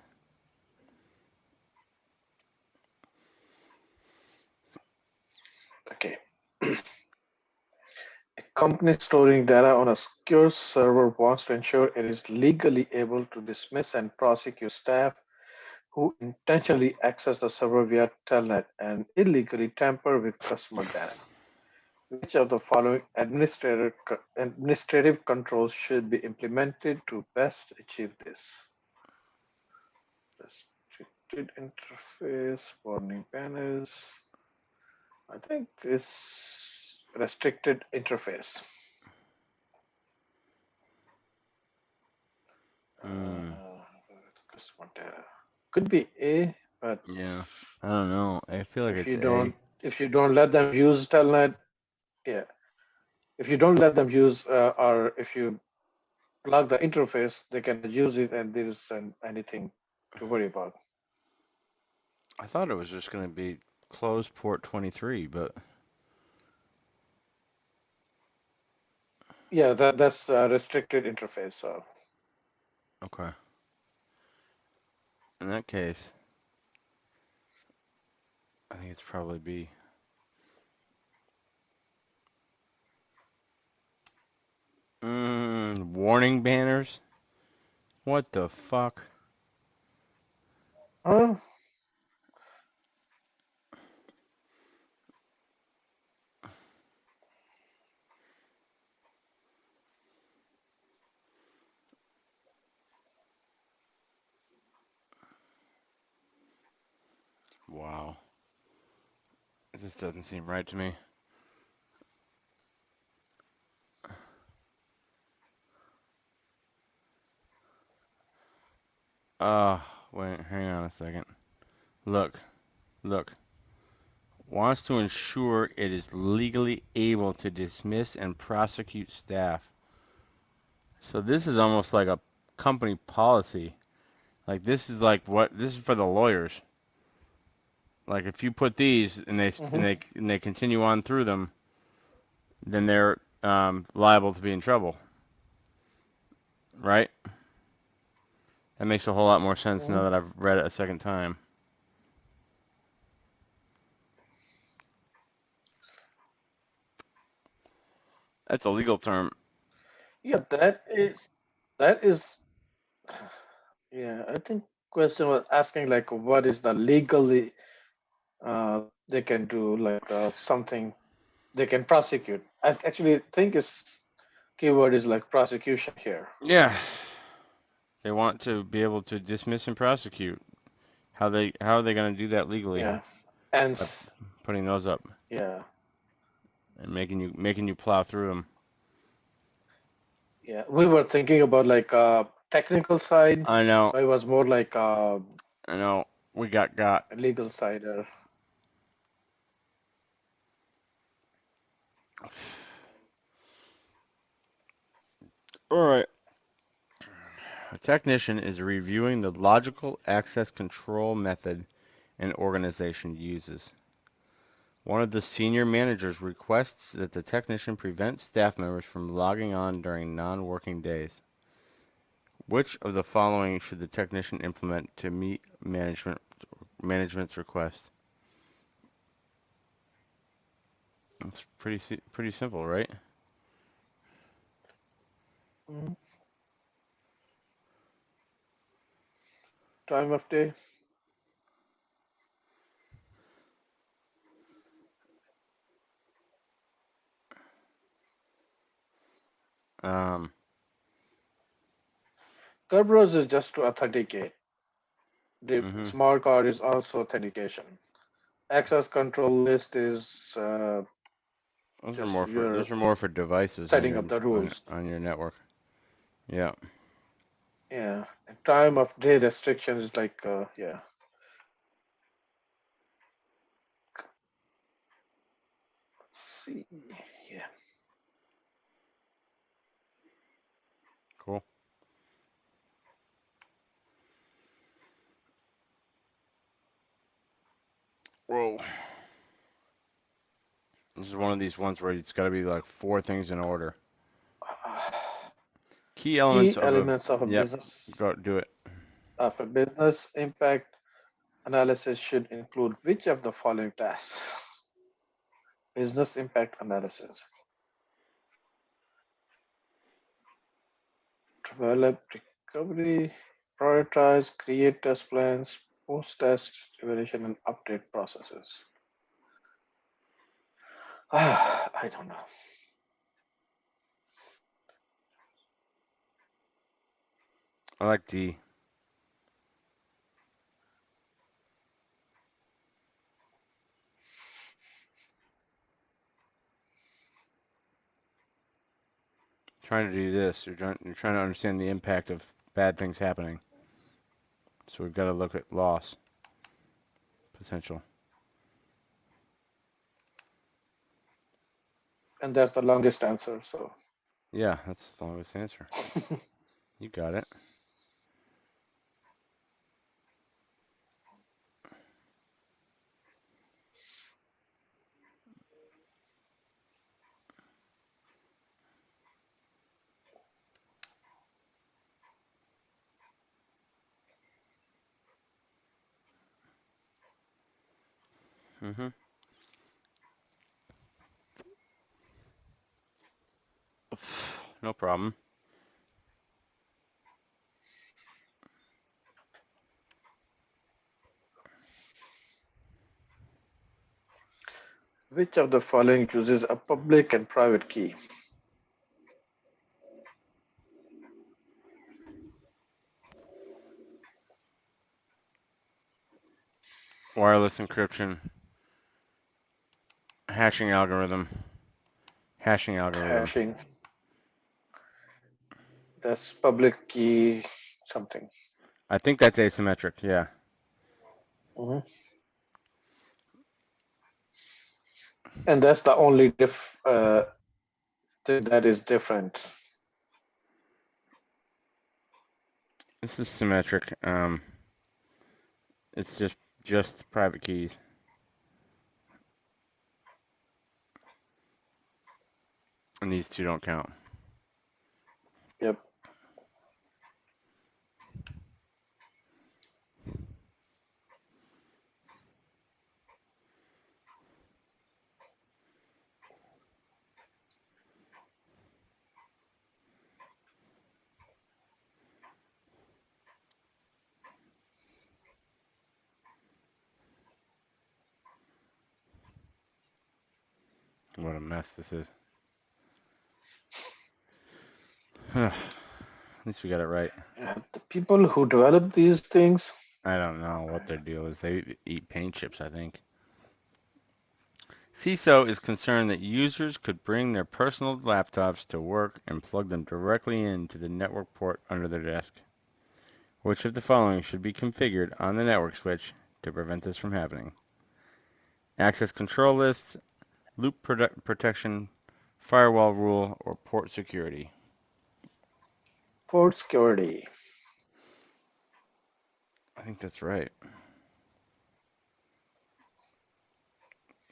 Okay. A company storing data on a secure server wants to ensure it is legally able to dismiss and prosecute staff who intentionally access the server via telnet and illegally tamper with customer data. Which of the following administrative controls should be implemented to best achieve this? Restricted interface, warning banners. I think it's restricted interface. Hmm. Uh, customer data could be A, but Yeah. I don't know. I feel like if it's you A. don't if you don't let them use telnet, yeah. If you don't let them use or if you plug the interface, they can use it, and there isn't anything to worry about. I thought it was just going to be close port 23, but Yeah, that's a restricted interface. So okay. In that case, I think it's probably B. Warning banners? What the fuck? uh, Wow. It just doesn't seem right to me. Uh, wait, hang on a second. Look, look. Wants to ensure it is legally able to dismiss and prosecute staff. So this is almost like a company policy. Like this is for the lawyers. Like if you put these mhm. and they continue on through them, then they're liable to be in trouble, right? That makes a whole lot more sense now Mhm. that I've read it a second time. That's a legal term. Yeah, that is yeah. I think question was asking like what is the legally they can do like something they can prosecute. I actually think is keyword is like prosecution here. Yeah, they want to be able to dismiss and prosecute. How are they going to do that legally? Yeah, and By putting those up yeah, and making you plow through them. yeah. We were thinking about like technical side. I know, So it was more like I know. We got. legal side. All right. A technician is reviewing the logical access control method an organization uses. One of the senior managers requests that the technician prevent staff members from logging on during non-working days. Which of the following should the technician implement to meet management's request? It's pretty simple, right? Mhm. Time of day. Um, Kerberos is just to authenticate. The hmm smart card is also authentication. Access control list is just Those your are more for devices setting up the rules. on your network. Yeah, Yeah. And time of day restrictions is like yeah. See. Yeah. cool. Whoa. This is one of these ones where it's got to be like four things in order. Key elements Key of a. elements Yep. Go do it. of a business impact analysis should include which of the following tasks? Business impact analysis. Develop recovery, prioritize, create test plans, post test evaluation, and update processes. I don't know. I like D. Trying to do this. You're trying to understand the impact of bad things happening. So we've got to look at loss potential. And that's the longest answer. So Yeah, that's the longest answer. You got it. Mhm. No problem. which of the following uses a public and private key? Wireless encryption, hashing algorithm, hashing algorithm. Hashing. That's public key something. I think that's asymmetric. Yeah. Mhm. And that's the only thing that is different. This is symmetric. It's just private keys, and these two don't count. Yep. What a mess this is. At least we got it right. Yeah, the people who develop these things, I don't know what their deal is. They eat paint chips, I think. CISO is concerned that users could bring their personal laptops to work and plug them directly into the network port under their desk. Which of the following should be configured on the network switch to prevent this from happening? Access control lists, loop protection, firewall rule, or port security? port security. I think that's right.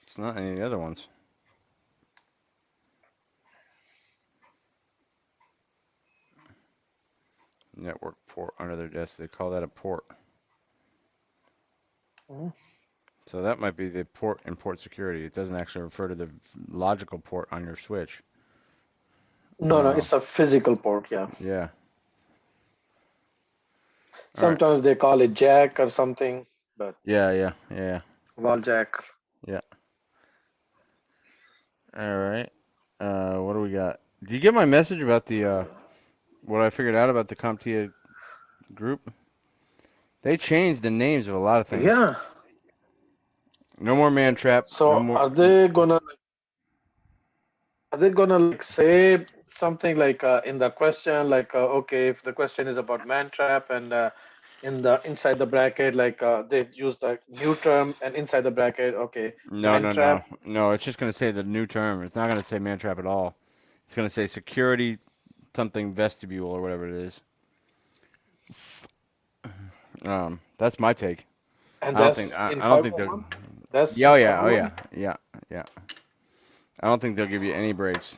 It's not any of the other ones. network port under their desk. They call that a port. Mhm. So that might be the port in port security. It doesn't actually refer to the logical port on your switch. I No, don't no, know. it's a physical port. Yeah. Yeah. All right. Sometimes they call it jack or something, but Yeah, yeah, yeah, wall jack. yeah. All right. What do we got? Did you get my message about the what I figured out about the CompTIA group? They changed the names of a lot of things. Yeah. No more man trap. No So more. are they gonna like say something like in the question like okay, if the question is about man trap and in the inside the bracket like they use the new term and inside the bracket okay, No, man no, no, trap. no. It's just gonna say the new term. It's not gonna say man trap at all. It's gonna say security something vestibule or whatever it is. That's my take. And I don't think. that's I, in I don't think they're. 511. That's Yeah, in oh yeah, oh 511. yeah, yeah, yeah. I don't think they'll give you any breaks.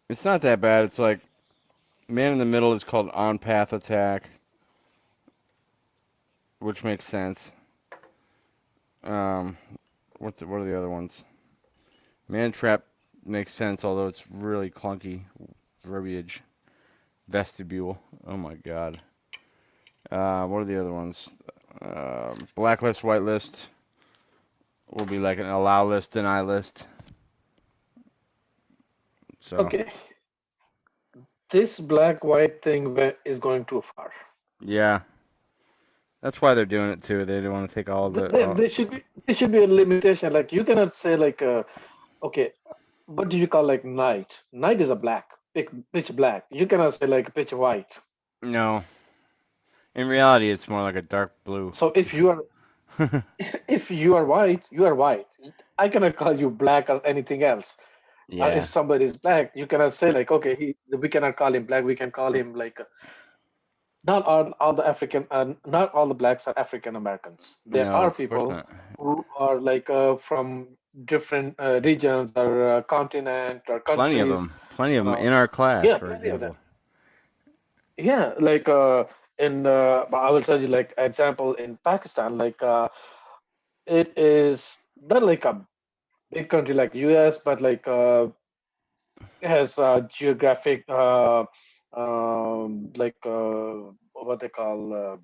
It's not that bad. It's like man in the middle is called on path attack, which makes sense. Um, what are the other ones? Man trap makes sense, although it's really clunky verbiage. Vestibule. Oh my god. What are the other ones? Blacklist, whitelist will be like an allow list, deny list. So Okay, this black white thing is going too far. yeah, that's why they're doing it too. They don't want to take all Th- the. There, there should be there should be a limitation. Like you cannot say like okay, what do you call like night? Night is a black, pitch black. You cannot say like pitch white. No, in reality, it's more like a dark blue. So if you are if you are white, you are white. I cannot call you black or anything else. If Yeah. somebody is black, you cannot say like okay, we cannot call him black. We can call him like not all the African not all the blacks are African Americans. There No, are of course people not. who are like from different regions or continent or Plenty of countries. them. Plenty of them Uh, in our class, yeah, for plenty of them. example. Yeah, like in but I will tell you like example in Pakistan, like it is not like a big country like US, but like it has geographic like what they call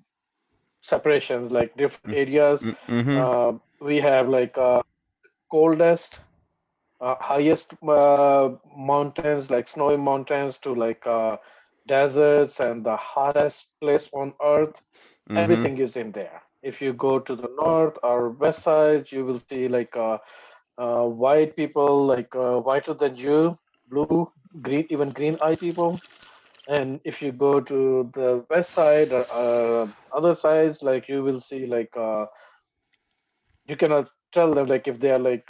separations, like different areas. Mm-hmm. We have like coldest, highest mountains, like snowy mountains, to like deserts and the hottest place on earth. Mm-hmm. Everything is in there. If you go to the north or west side, you will see like white people, like whiter than you, blue, green, even green eye people. And if you go to the west side or other sides, like you will see like you cannot tell them like if they are like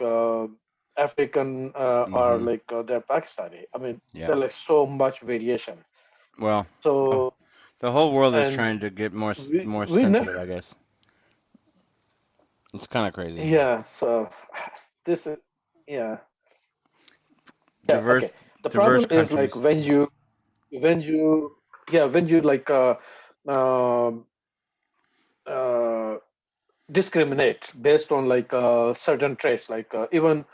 African or Mm-hmm. like they're Pakistani. I mean, Yeah. there's like so much variation. Well, the, So the whole world is and trying to get more we sensitive, never, I guess. It's kind of crazy. yeah. So this is, yeah, yeah. Diverse Okay. The diverse problem is like countries. when you yeah when you like um, uh, discriminate based on like certain traits, like even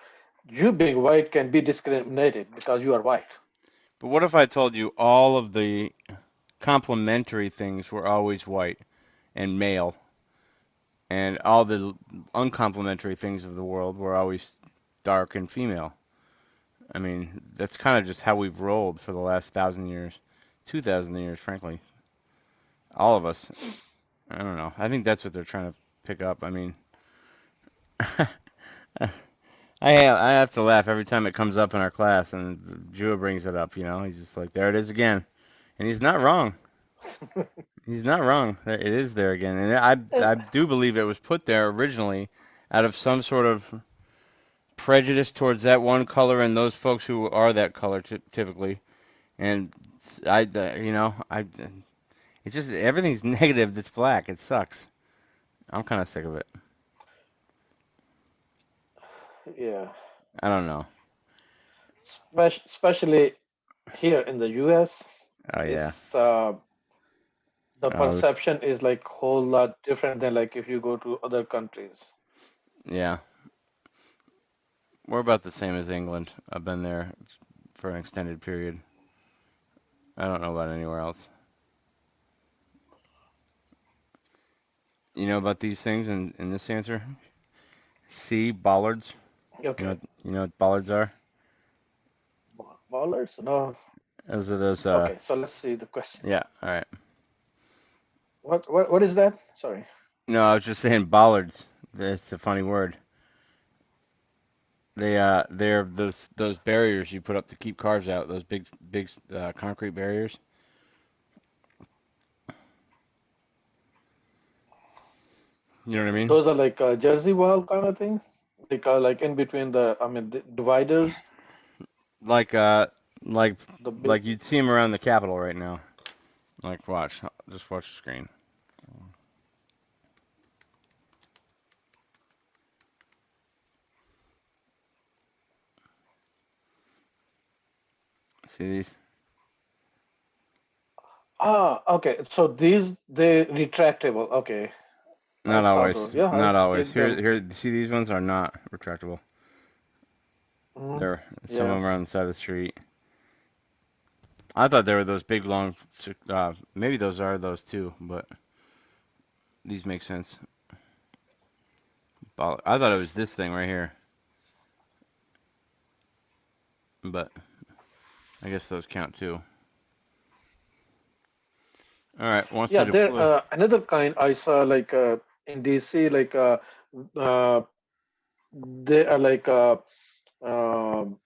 you being white can be discriminated because you are white. But what if I told you all of the complementary things were always white and male, and all the uncomplimentary things of the world were always dark and female? I mean, that's kind of just how we've rolled for the last 1,000 years, 2,000 years, frankly. All of us. I don't know. I think that's what they're trying to pick up. I mean, I have to laugh every time it comes up in our class, and Jua brings it up. He's just like, there it is again, and he's not wrong. He's not wrong. It is there again, and I do believe it was put there originally out of some sort of prejudice towards that one color and those folks who are that color typically. And I it's just everything's negative that's black. It sucks. I'm kind of sick of it. Yeah, I don't know. especially here in the US. Oh yeah. is the Oh perception is like whole lot different than like if you go to other countries. yeah. We're about the same as England. I've been there for an extended period. I don't know about anywhere else. You know about these things in this answer? C, bollards. Okay, You know what bollards are? ballers? No. Those are those Okay, so let's see the question. yeah, all right. What is that? Sorry. No, I was just saying bollards. That's a funny word. They're those barriers you put up to keep cars out, those big concrete barriers. You know what I mean? Those are like Jersey wall kind of thing, like in between the I mean the dividers, Like uh like the big. like you'd see them around the Capitol right now. Like watch, just watch the screen. See these? Okay. So these they retractable. Okay, I Not saw always. those. Yeah, I Not see always. them. See these ones are not retractable. Mhm. There, some of Yeah. them are on the side of the street. I thought they were those big long. Maybe those are those too, but these make sense. I thought it was this thing right here, but I guess those count too. All right, wants to Yeah, there deploy. another kind I saw like in DC uh they are like um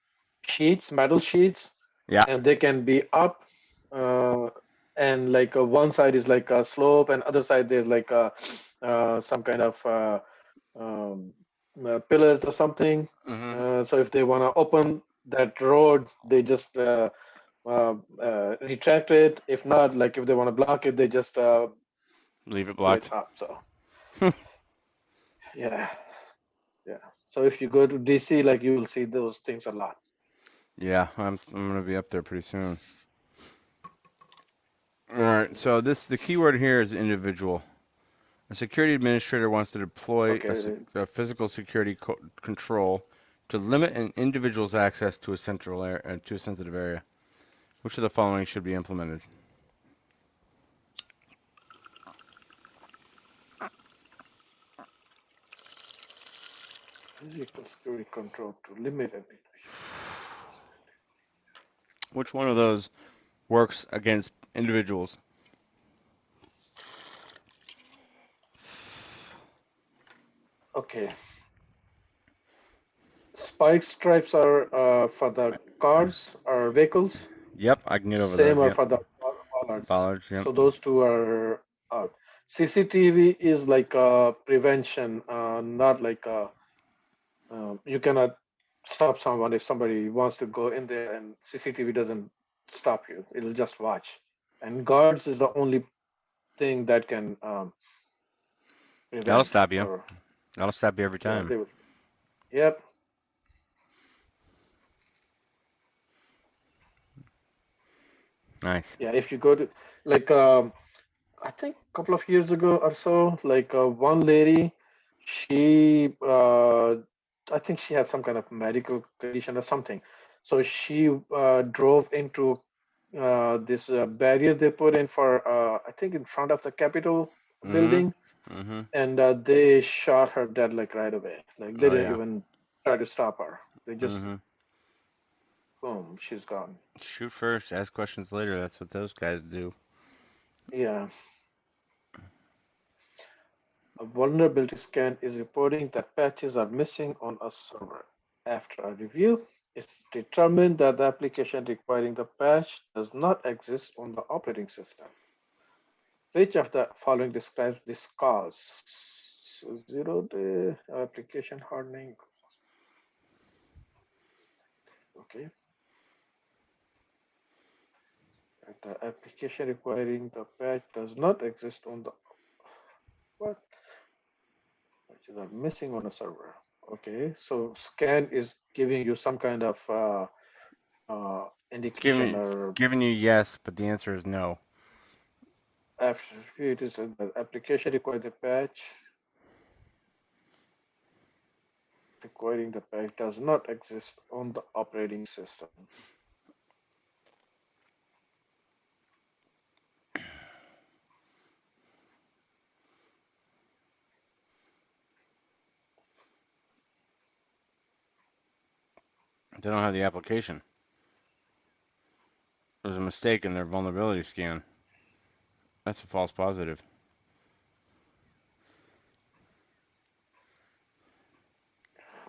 sheets, metal sheets, Yeah, and they can be up uh and like one side is like a slope and other side there's like a some kind of um, pillars or something. hmm So if they want to open that road, they just retract it. If not, like if they want to block it, they just leave it do it blocked. up. So yeah, yeah. So if you go to DC, like you will see those things a lot. Yeah, I'm gonna be up there pretty soon. All right, so the keyword here is individual. A security administrator wants to deploy Okay. a physical security control to limit an individual's access to a to a sensitive area. Which of the following should be implemented? Physical security control to limit an individual. Which one of those works against individuals? Okay. Spike stripes are for the cars or vehicles. Yep, I can get over Same those. are Yep, for the bollards. bollards. Yep. So those two are out. CCTV is like a prevention, not like a, you cannot stop someone if somebody wants to go in there and CCTV doesn't stop you. It'll just watch. And guards is the only thing that can That'll prevent stop you. or That'll stop you every yeah, time. they will. Yep. Nice. Yeah, if you go to like I think a couple of years ago or so, like one lady, she, I think she had some kind of medical condition or something. So she drove into this barrier they put in for, I think, in front of the Capitol Mhm. building, Mhm. and they shot her dead like right away. Like they Oh didn't yeah. even try to stop her. They just, Mhm. boom, she's gone. Shoot first, ask questions later. That's what those guys do. Yeah. A vulnerability scan is reporting that patches are missing on a server. After a review, it's determined that the application requiring the patch does not exist on the operating system. Which of the following describes this cause? So 0 day application hardening. Okay. The application requiring the patch does not exist on the what? Patches are missing on a server. Okay. So scan is giving you some kind of indication It's or giving you yes, but the answer is no. after it is the application requires the patch requiring the patch does not exist on the operating system. They don't have the application. There's a mistake in their vulnerability scan. That's a false positive.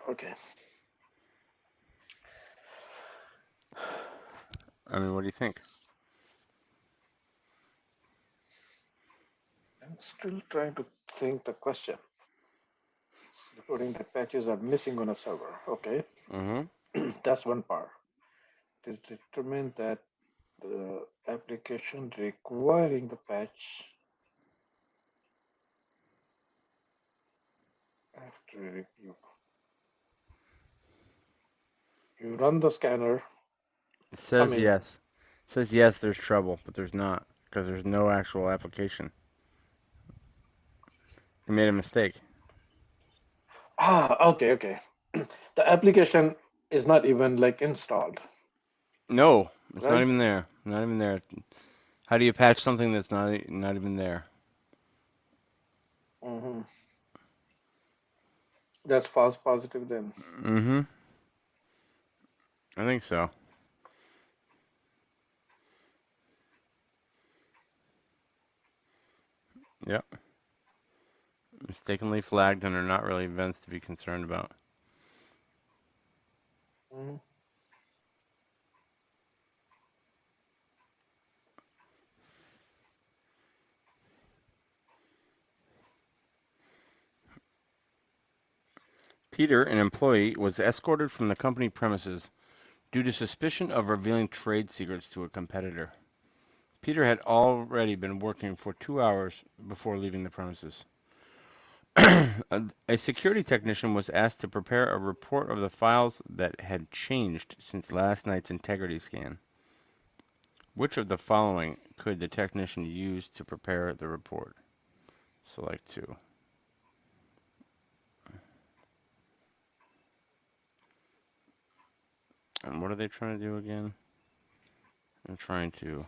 Okay. I mean, what do you think? I'm still trying to think the question. Reporting that patches are missing on a server. Okay, Mm-hmm. that's one part. It is determined that the application requiring the patch after review. You run the scanner. It I says mean, yes. It says yes, there's trouble, but there's not because there's no actual application. You made a mistake. okay, okay. The application is not even like installed, No, it's not right? even there. Not even there. How do you patch something that's not even there? Hmm. That's false positive then. Mm-hmm. I think so. Yep. Mistakenly flagged and are not really events to be concerned about. Hmm. Peter, an employee, was escorted from the company premises due to suspicion of revealing trade secrets to a competitor. Peter had already been working for 2 hours before leaving the premises. A security technician was asked to prepare a report of the files that had changed since last night's integrity scan. Which of the following could the technician use to prepare the report? Select two. And what are they trying to do again? They're trying to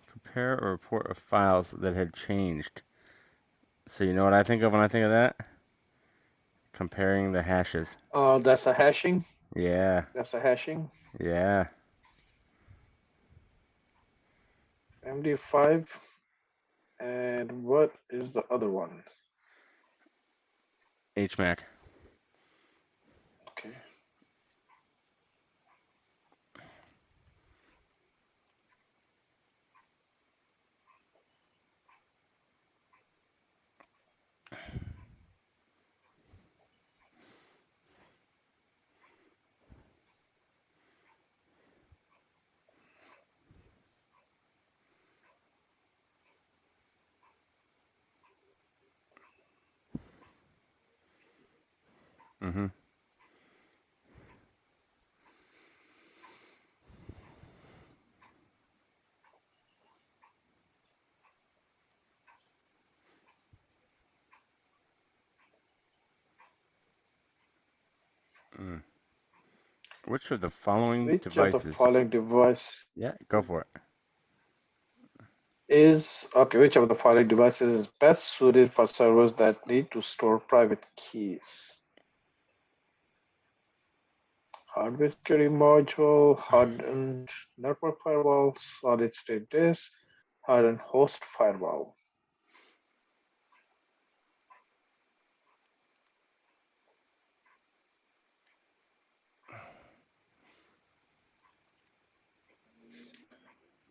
prepare a report of files that had changed. So you know what I think of when I think of that? Comparing the hashes. That's a hashing. Yeah, That's a hashing. yeah. MD5. And what is the other one? HMAC. Okay. Mm-hmm. Mm. Which of the following Which of the devices? following device Yeah, go for it. is okay? Which of the following devices is best suited for servers that need to store private keys? Hardware security module, hardened network firewall, solid state disk, hardened host firewall.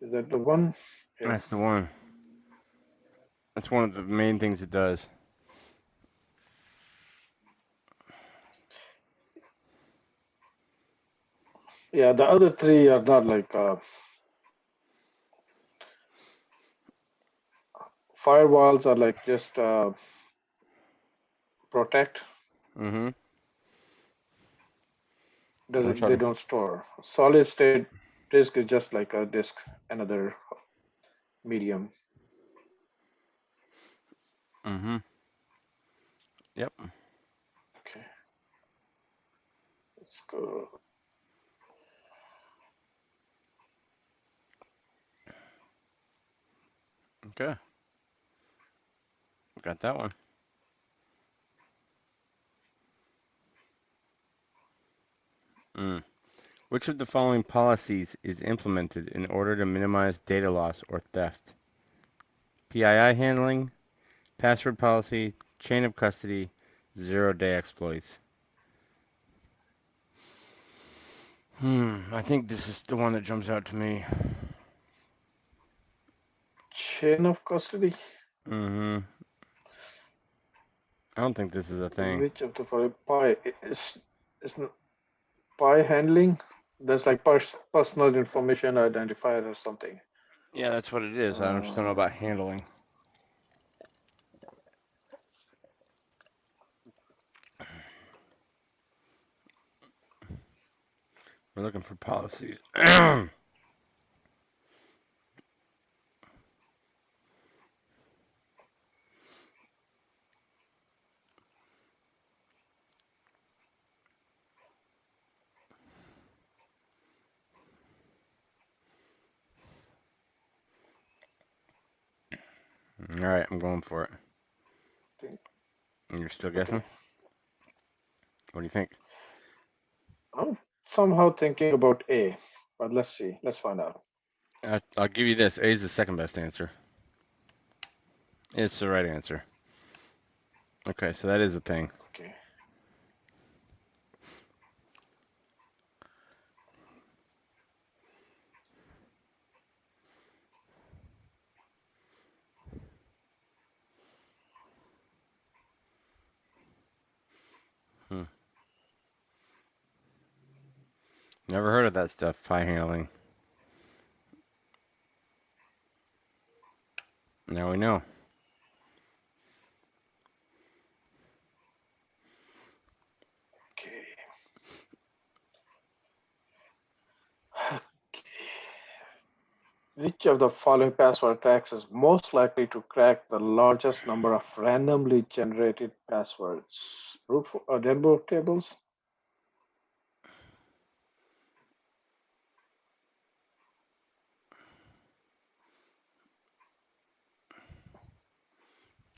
Is that the one? Yep. That's the one. That's one of the main things it does. Yeah, the other three are not like firewalls are like just protect. Mm-hmm. We're They talking. don't store. Solid state disk is just like a disk, another medium. Mm-hmm. Yep. Okay, let's go. Okay. Got that one. Mm. Which of the following policies is implemented in order to minimize data loss or theft? PII handling, password policy, chain of custody, zero-day exploits. I think this is the one that jumps out to me. Chain of custody. Mm-hmm. I don't think this is a thing. Which of the following pi is pi handling? That's like personal information identifier or something. Yeah, that's what it is. I just don't know Uh, about handling. We're looking for policies. All right, I'm going for it. think, And you're still okay. guessing? What do you think? I'm somehow thinking about A, but let's see. Let's find out. I'll give you this. A is the second best answer. It's the right answer. Okay, so that is a thing. Okay. Hmm. Never heard of that stuff. Pie handling. Now we know. Okay. Which of the following password attacks is most likely to crack the largest number of randomly generated passwords? Rainbow tables?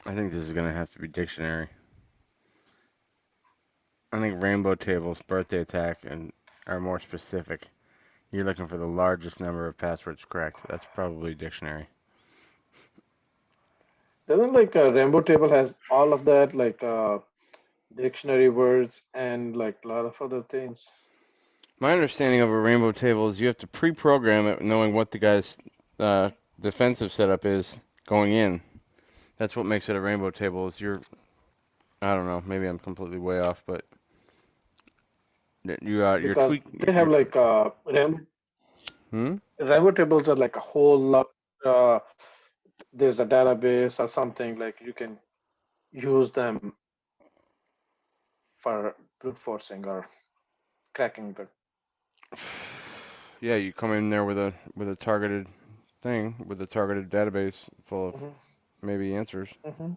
I think this is gonna have to be dictionary. I think rainbow tables, birthday attack, and are more specific. You're looking for the largest number of passwords cracked. That's probably dictionary. Doesn't like a rainbow table has all of that, like dictionary words and like a lot of other things. My understanding of a rainbow table is you have to pre-program it knowing what the guy's uh, defensive setup is going in. That's what makes it a rainbow table. Is I don't know. Maybe I'm completely way off, but you're Because tweak. they have like Hmm. rainbow tables are like a whole lot. Uh, there's a database or something like you can use them for brute forcing or cracking the. Yeah, you come in there with a targeted thing with a targeted database full of Hmm. maybe answers. Hmm.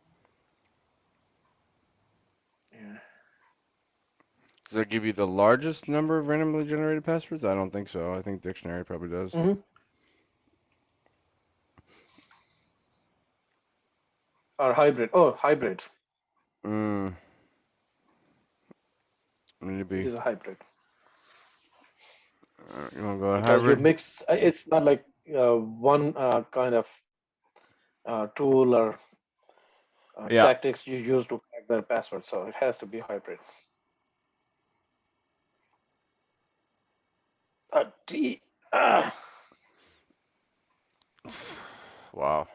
Yeah. Does that give you the largest number of randomly generated passwords? I don't think so. I think dictionary probably does. Hmm. Or hybrid. Oh, hybrid. Mm, It maybe. is a hybrid You want to go because you hybrid? mix. It's not like one kind of tool or Yeah. tactics you use to crack their password. So it has to be hybrid. D. Ah. Wow.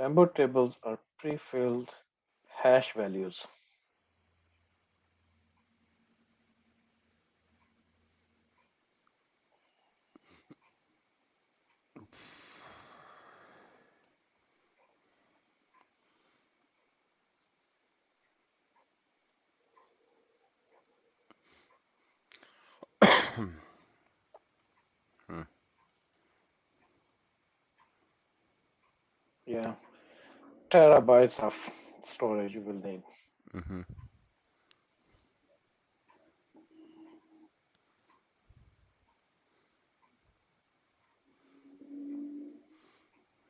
Bamboo tables are pre-filled hash values. Hmm. Yeah, terabytes of storage you will need. Mhm.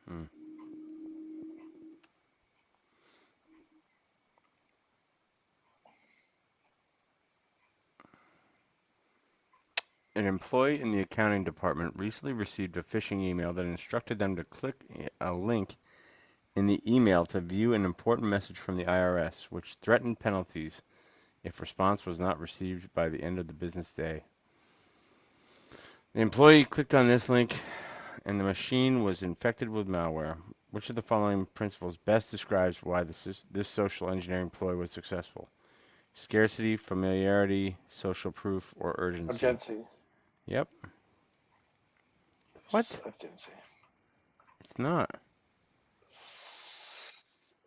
Hmm. An employee in the accounting department recently received a phishing email that instructed them to click a link in the email to view an important message from the IRS, which threatened penalties if response was not received by the end of the business day. The employee clicked on this link and the machine was infected with malware. Which of the following principles best describes why this social engineering ploy was successful? Scarcity, familiarity, social proof, or urgency? Urgency. Yep. It's What? urgency. It's not.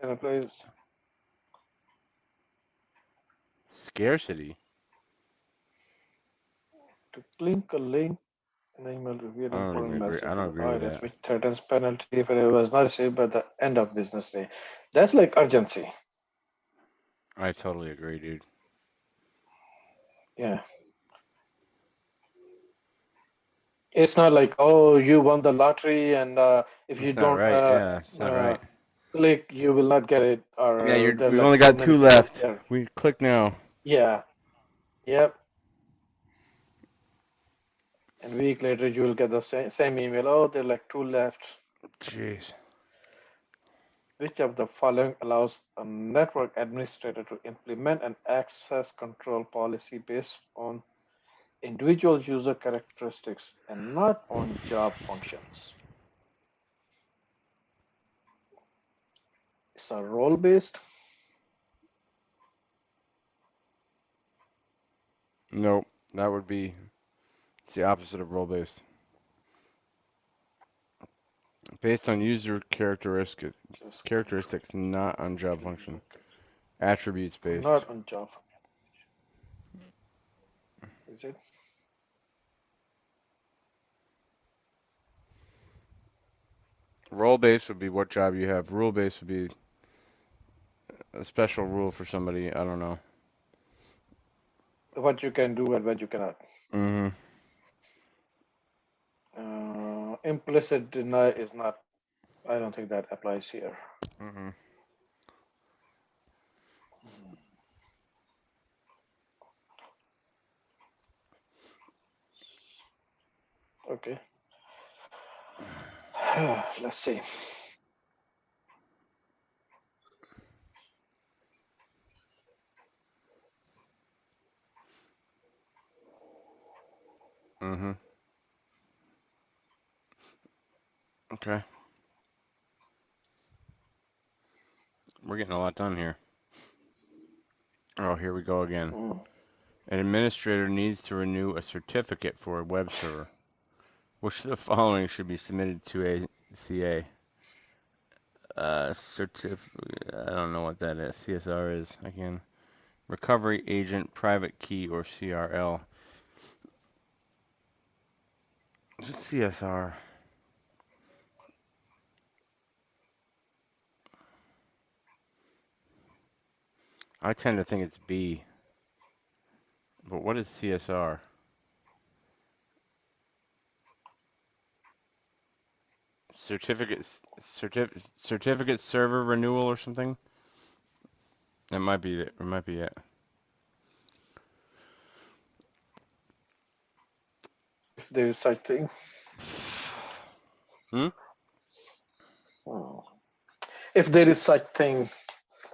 Employees Scarcity? to click a link in the email reveal I don't even important agree. message I don't from the agree with IRS, that. which threatens penalty if it was not received by the end of business day. That's like urgency. I totally agree, dude. Yeah. It's not like, oh, you won the lottery, and if you It's not don't right. Yeah, it's not uh, right. click, you will not get it, Yeah, or there are we've like only too got many two people left. there. We click now. Yeah. Yep. And a week later, you will get the same email. Oh, there are like two left. Jeez. Which of the following allows a network administrator to implement an access control policy based on individual user characteristics and not on job functions? It's a role based. Nope. That would be it's the opposite of role based. Based on user Just characteristics, not on job function. control, Attributes based. not on job. Is it? Role based would be what job you have. Rule based would be a special rule for somebody. I don't know. What you can do and what you cannot. Mhm. Implicit deny is not. I don't think that applies here. Mhm. Okay. Let's see. Mhm. Okay. We're getting a lot done here. Oh, here we go again. Mm. An administrator needs to renew a certificate for a web server. Which of the following should be submitted to a CA? I don't know what that is. CSR is again. Recovery agent, private key, or CRL. What's CSR? I tend to think it's B, but what is CSR? Certificate server renewal or something? That might be it. It might be it. If there is such thing. Hmm? Hmm. If there is such thing.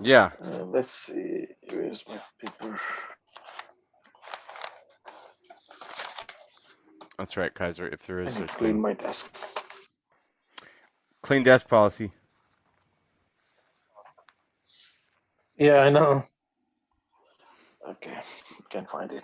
Yeah, Let's see. Where's my paper? that's right, Kaiser. If there I is need such to clean thing. my desk. Clean desk policy. Yeah, I know. Okay, can't find it.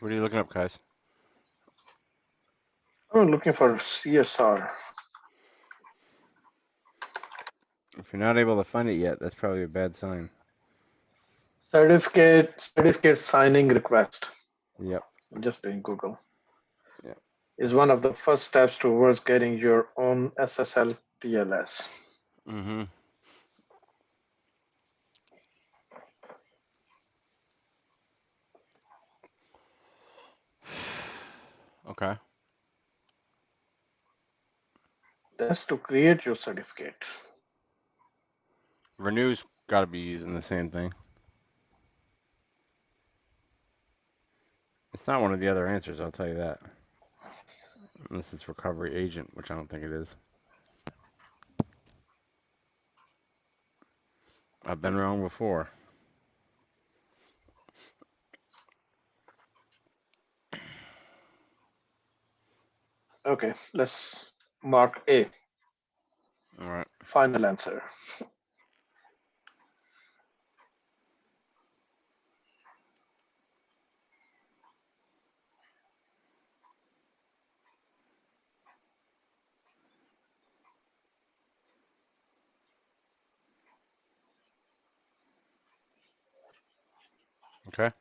What are you looking up, guys? I'm looking for CSR. If you're not able to find it yet, that's probably a bad sign. Certificate signing request. Yep. I'm just doing Google. Yep. Is one of the first steps towards getting your own SSL TLS. Mm-hmm. Okay. That's to create your certificate. Renew's got to be using the same thing. It's not one of the other answers, I'll tell you that. Unless it's recovery agent, which I don't think it is. I've been wrong before. Okay, let's mark A. All right. Final answer. Okay.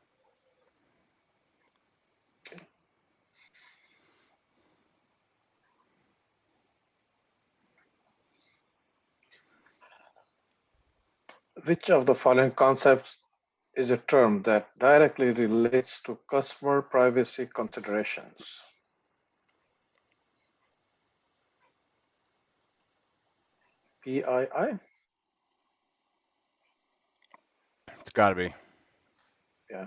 Which of the following concepts is a term that directly relates to customer privacy considerations? PII? It's got to be. Yeah.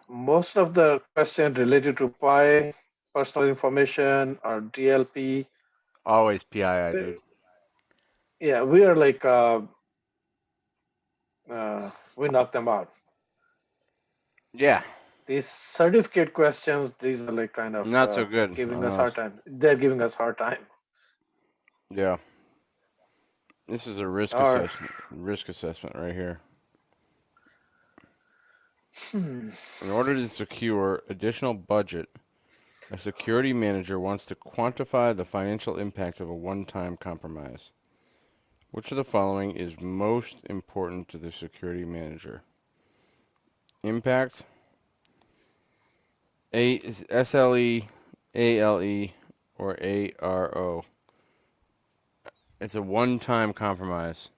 Most of the questions related to PI, personal information, or DLP. Always PII, dude. Yeah, we are like we knock them out. Yeah. These certificate questions, these are like kind of Not so good giving on us hard those. time. They're giving us hard time. Yeah. This is a Or risk assessment right here. hmm, In order to secure additional budget, a security manager wants to quantify the financial impact of a one-time compromise. Which of the following is most important to the security manager? Impact, A is SLE, ALE, or ARO. It's a one-time compromise.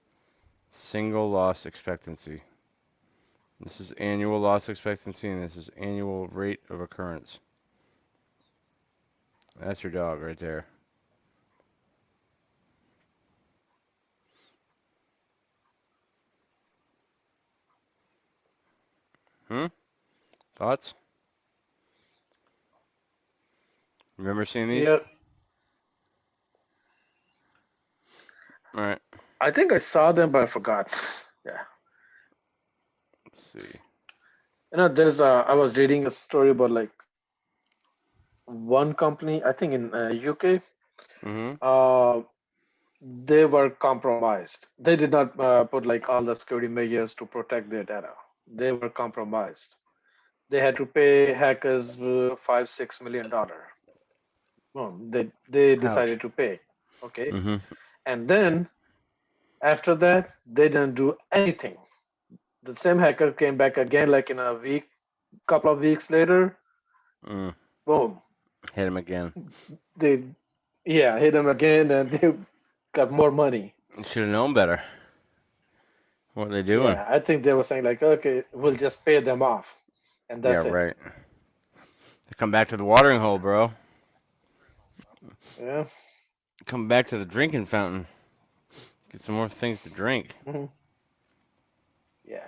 Single loss expectancy. This is annual loss expectancy, and this is annual rate of occurrence. That's your dog right there. Hmm? Thoughts? Remember seeing these? yeah, All right. I think I saw them, but I forgot. Yeah, Let's see. there's I was reading a story about like one company, I think in UK, Mm-hmm. uh, they were compromised. They did not put like all the security measures to protect their data. They were compromised. They had to pay hackers $5-6 million. No, they Ouch. decided to pay. Okay, Mm-hmm. and then after that, they didn't do anything. The same hacker came back again, like in a week, couple of weeks later. Mm. Boom, Hit him again. they yeah hit them again, and they got more money. Should have known better. What are they doing? Yeah, I think they were saying like, okay, we'll just pay them off, and Yeah, that's it. right. They come back to the watering hole, bro. Yeah. Come back to the drinking fountain. Get some more things to drink. Hmm. Yeah.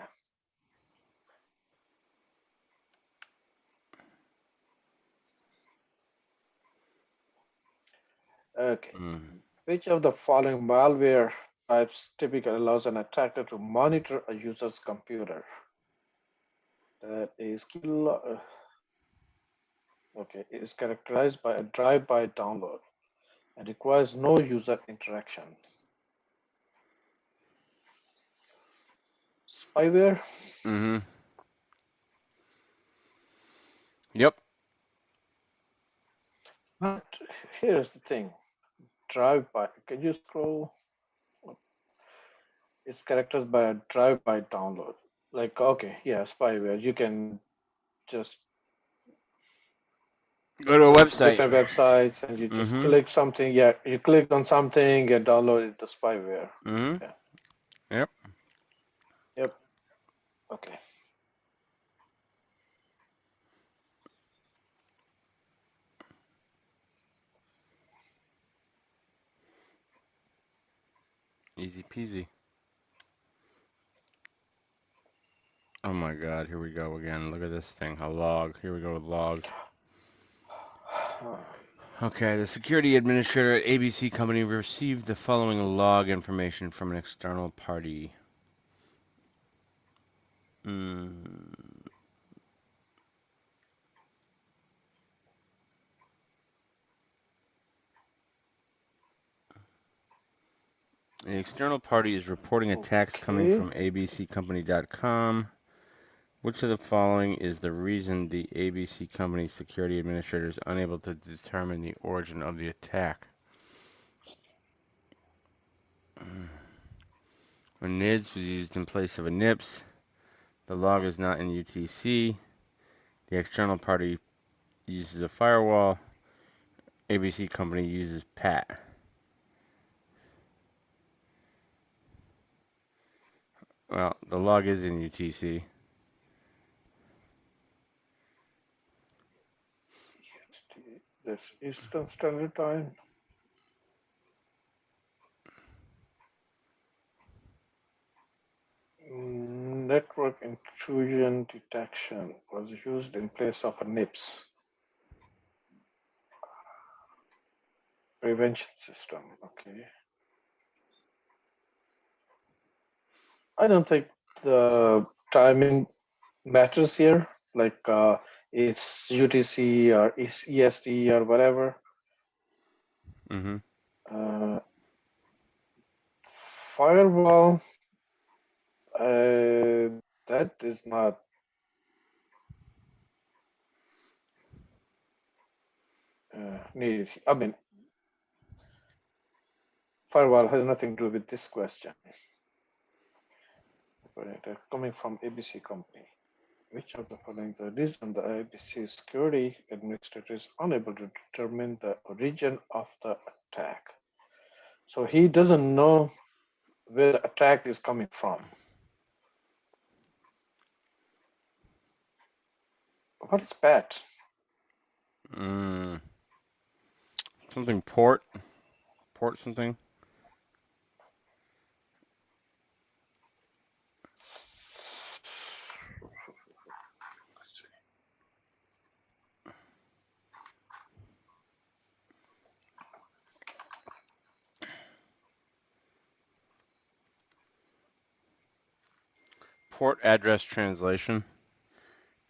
Okay. Mm. Which of the following malware types typically allows an attacker to monitor a user's computer? That is okay. It is characterized by a drive-by download and requires no user interaction. Spyware. Mm-hmm. Yep. But here's the thing: drive-by. Can you scroll? It's characterized by a drive-by download. Like, okay, yeah, spyware. You can just Go to a go to website. different websites and you just Mm-hmm. click something. Yeah, you clicked on something and downloaded the spyware. Mm-hmm. Yeah. Yep. Yep. Okay. Easy peasy. Oh my God, here we go again. Look at this thing. A log. Here we go with logs. Okay, the security administrator at ABC Company received the following log information from an external party. Mm. The external party is reporting attacks coming Okay. from abccompany.com. Which of the following is the reason the ABC Company security administrator is unable to determine the origin of the attack? When NIDS was used in place of a NIPS, the log is not in UTC. The external party uses a firewall. ABC Company uses PAT. Well, the log is in UTC. That's Eastern Standard Time. Network intrusion detection was used in place of a NIPS prevention system. Okay. I don't think the timing matters here. Like it's UTC or it's EST or whatever. Mm-hmm. Uh, Firewall, that is not needed. I mean, firewall has nothing to do with this question. But coming from ABC company, which of the following the reason the ABC security administrator is unable to determine the origin of the attack? So he doesn't know where the attack is coming from. What is PAT? Mm. Something port. Port something. Port address translation.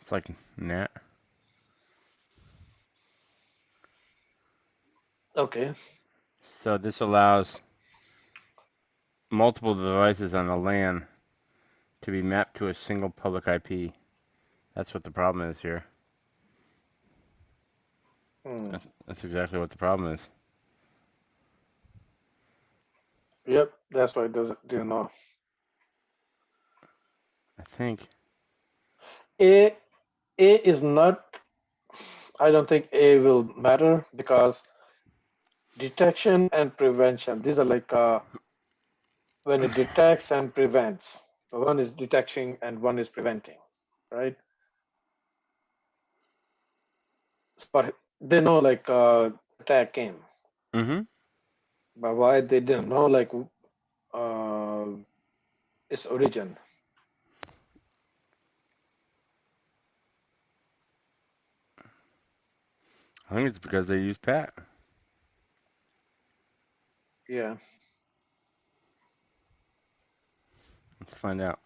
It's like NAT. Okay. So this allows multiple devices on the LAN to be mapped to a single public IP. That's what the problem is here. Hmm. That's exactly what the problem is. Yep. That's why it doesn't do know. I think. A A is not. I don't think A will matter because detection and prevention. These are like when it detects and prevents. So one is detecting and one is preventing, right? But they know like attack came, Mm-hmm. but why they didn't know like uh, its origin. I think it's because they use Pat. Yeah. Let's find out.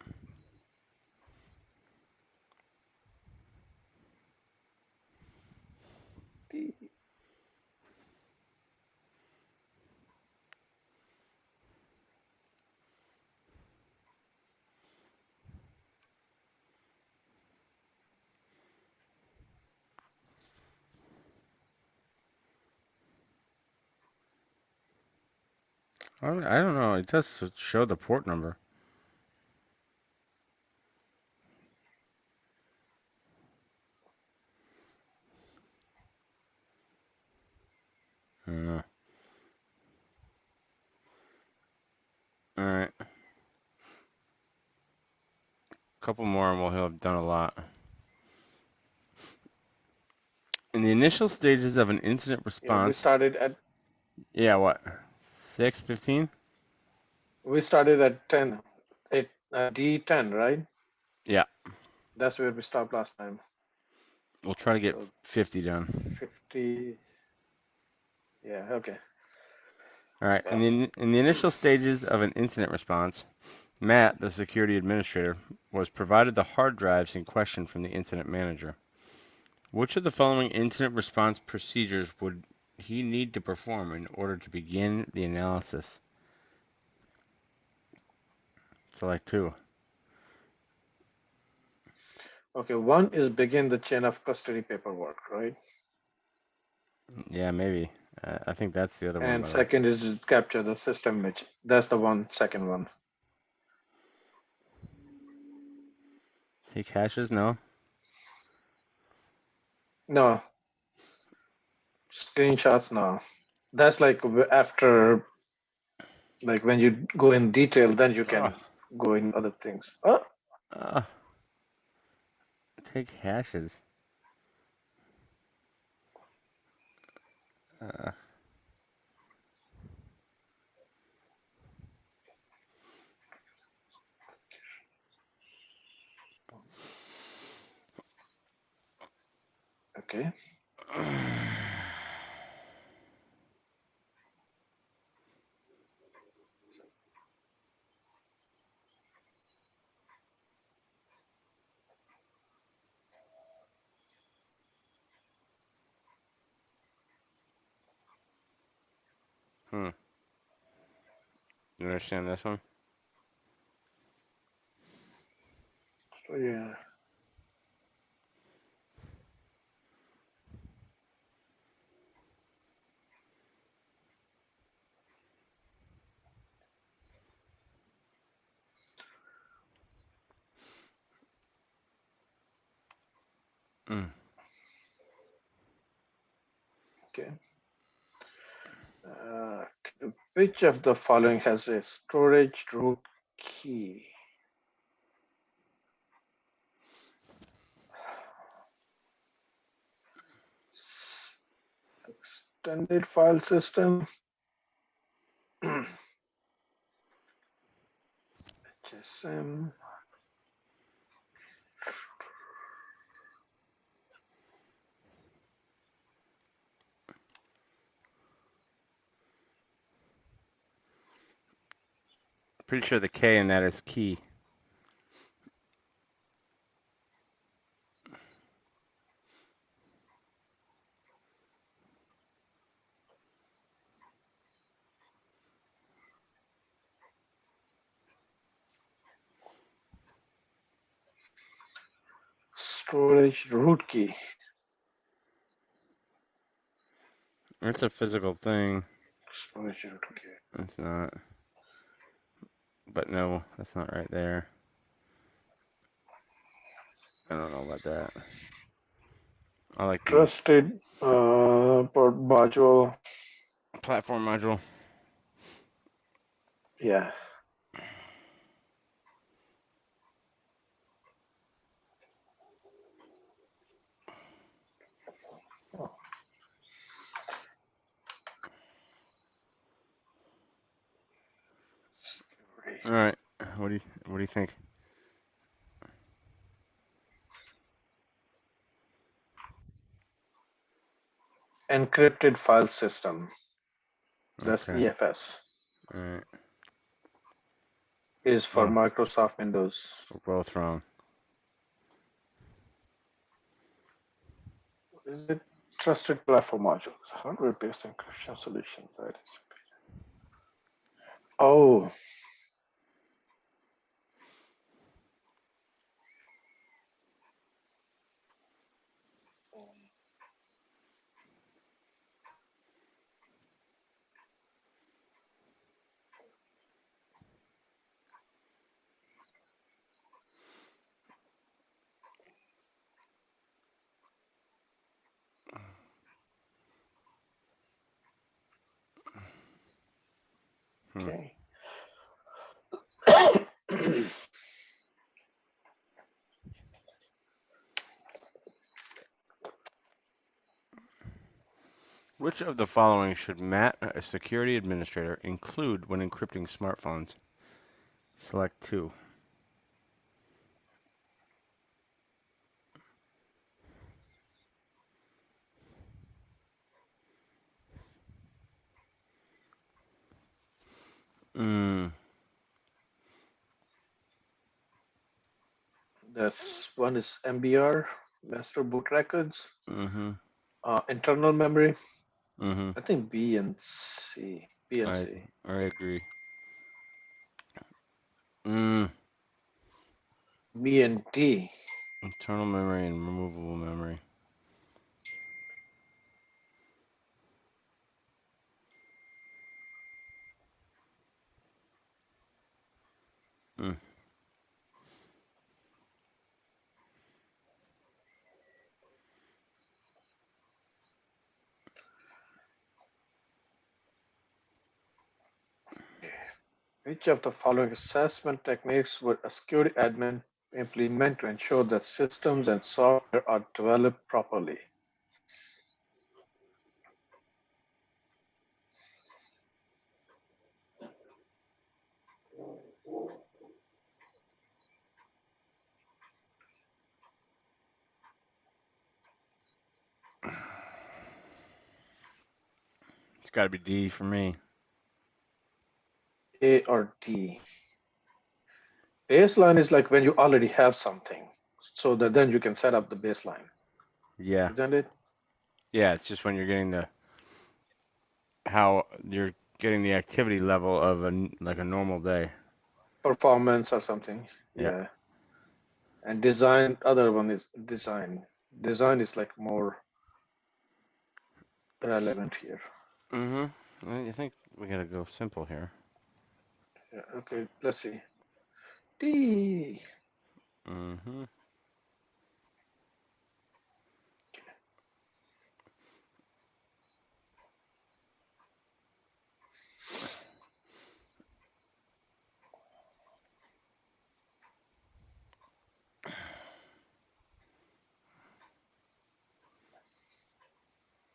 I don't know. It does show the port number. I don't know. All right. Couple more and we'll have done a lot. In the initial stages of an incident Yeah, response, yeah, what? 6:15? we started at 10, D10, right? Yeah, That's where we stopped last time. we'll try to get So 50 done. 50. Yeah. Okay. All right. In the initial stages of an incident response, Matt, the security administrator, was provided the hard drives in question from the incident manager. Which of the following incident response procedures would he need to perform in order to begin the analysis? Select two. Okay. One is begin the chain of custody paperwork, right? Yeah, maybe. I think that's the other one, And by the way. second is just capture the system image. That's the one, second one. Take hashes? No. No, screenshots, no. That's like after, like when you go in detail, then you Oh, can go in other things. Oh, uh, take hashes. Uh, okay. hmm. You understand this one? So yeah. Mm. Okay. Which of the following has a storage root key? Extended file system, HSM. Pretty sure the K in that is key. Storage root key. It's a physical thing. Storage root key. It's not. But no, that's not right there. I don't know about that. I like the Trusted port module. platform module. Yeah. Oh, security. All right. What do you think? Encrypted file system. That's Okay. EFS. All right. Is for Oh, Microsoft Windows. we're both wrong. Is it trusted platform modules? Hardware-based encryption solution. That is. Oh, Hmm. okay. Which of the following should Matt, a security administrator, include when encrypting smartphones? Select two. Mm. That's one is MBR, master boot records. Mm-hmm. Internal memory. Mm-hmm. I think B and C. B and I C. I agree. Mm. B and D. Internal memory and removable memory. Mm. Which of the following assessment techniques would a security admin implement to ensure that systems and software are developed properly? It's got to be D for me. A or D? Baseline is like when you already have something, so that then you can set up the baseline, Yeah. isn't it? Yeah, it's just when you're getting the how you're getting the activity level of like a normal day. Performance or something. Yeah. Yeah. And design, other one is design. Design is like more relevant here. Mm-hmm. I think we gotta go simple here. Yeah, okay, let's see. D. Mm-hmm.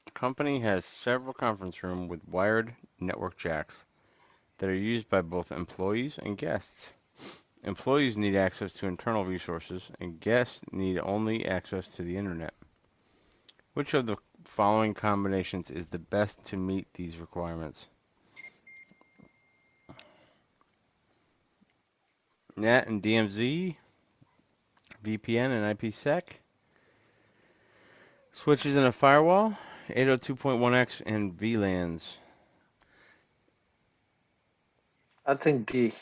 The company has several conference rooms with wired network jacks that are used by both employees and guests. Employees need access to internal resources, and guests need only access to the internet. Which of the following combinations is the best to meet these requirements? NAT and DMZ, VPN and IPsec, switches in a firewall, 802.1x, and VLANs. I think D.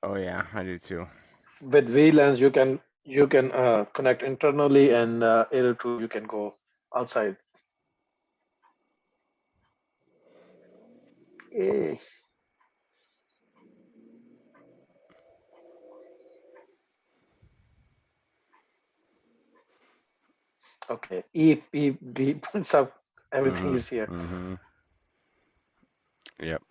Oh yeah, I do too. With VLANs, you can You can connect internally, and able to you can go outside. Eh, okay. Eep, beep, beep. So everything Mhm. is here. Mhm. Yep.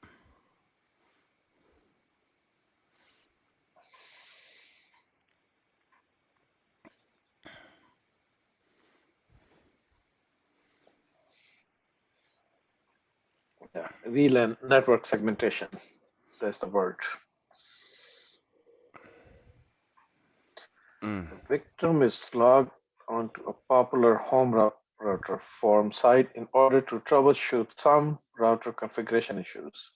Yeah. VLAN network segmentation. That's the word. Mm. The victim is logged onto a popular home router forum site in order to troubleshoot some router configuration issues.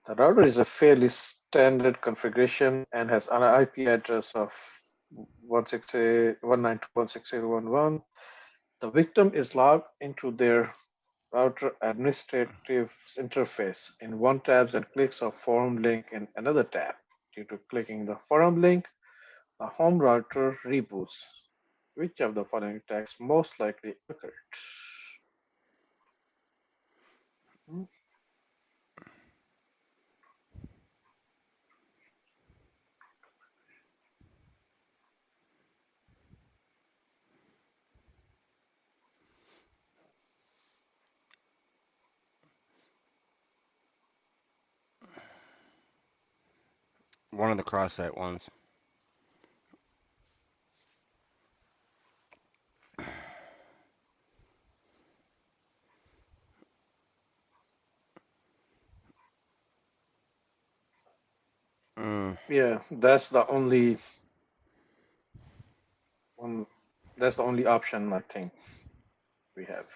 The router is a fairly standard configuration and has an IP address of 192.168.168.11. The victim is logged into their router administrative interface in one tab and clicks a forum link in another tab. Due to clicking the forum link, the home router reboots. Which of the following attacks most likely occurred? Hmm, One of the cross-site ones. Mm. Yeah, that's the only one. That's the only option I think we have.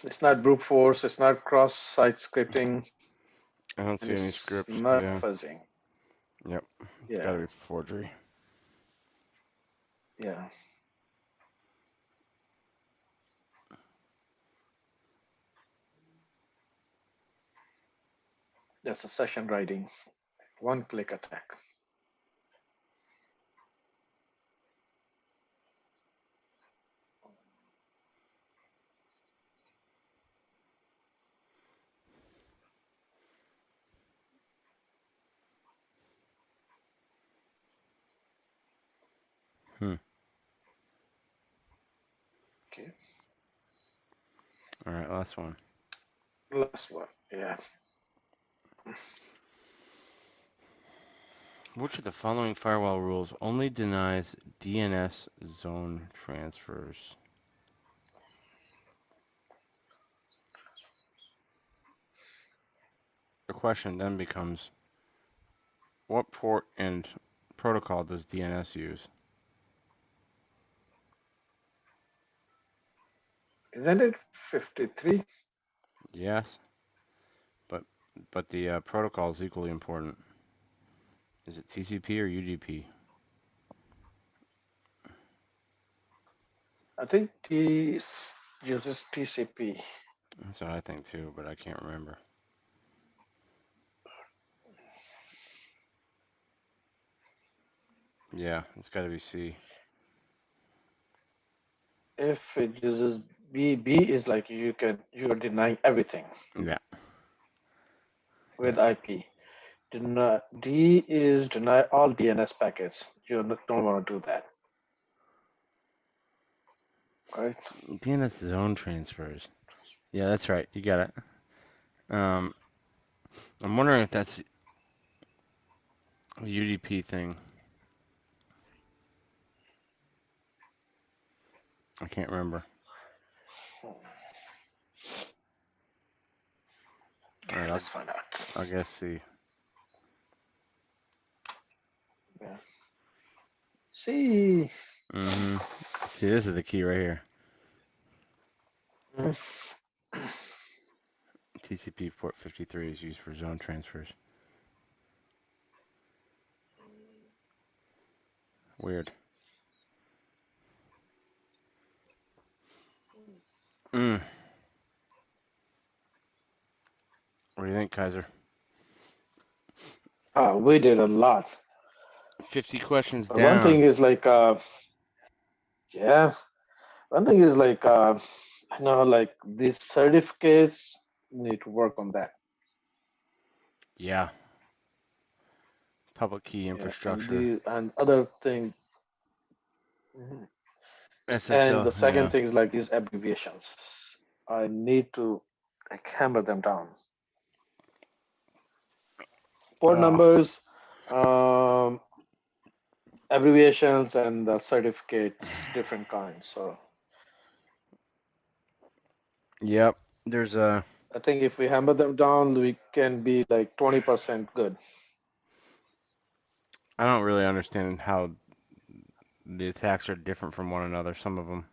It's not brute force. It's not cross-site scripting, I don't and see any it's scripts. not Yeah. fuzzing. Yep. It's got Yeah, to be forgery. yeah. That's a session writing. One-click attack. Hmm. Okay. All right. Last one. Last one. Yeah. Which of the following firewall rules only denies DNS zone transfers? The question then becomes, what port and protocol does DNS use? Isn't it 53? Yes, but the protocol is equally important. Is it TCP or UDP? I think T uses TCP. That's what I think too, but I can't remember. Yeah, it's got to be C. If it uses B is like you're denying everything Yeah, yeah. with IP. D is deny all DNS packets. Don't want to do that, right? DNS zone transfers. Yeah, that's right. You got it. Um, I'm wondering if that's a UDP thing. I can't remember. All right, Okay, let's find out. I'll guess C. Yeah. See. Mm-hmm. See, this is the key right here. Mm. TCP port 53 is used for zone transfers. Weird. Mm. What do you think, Kaiser? We did a lot. 50 questions But one thing down. is like, yeah, one thing is like, I know like these certificates need to work on that. Yeah. Public key Yeah, and infrastructure. the and other thing, mhm. And SSL. the Yeah. second thing is like these abbreviations. I need to like hammer them down. Port Oh. numbers, um, abbreviations, and the certificates, different kinds. So Yep. There's a. I think if we hammer them down, we can be like 20% good. I don't really understand how the attacks are different from one another. Some of them.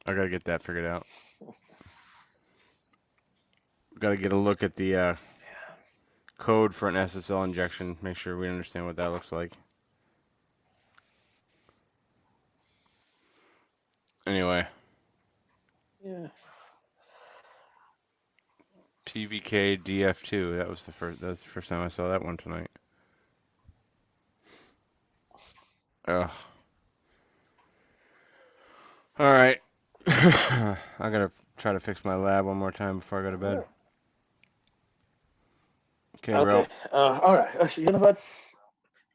I gotta get that figured out. Gotta get a look at the code for an SSL injection. Make sure we understand what that looks like. Anyway, Yeah. TVK DF2. That was the first. That's the first time I saw that one tonight. Ugh. All right. I gotta try to fix my lab one more time before I go to bed. Okay, bro. Okay. All right. You know what?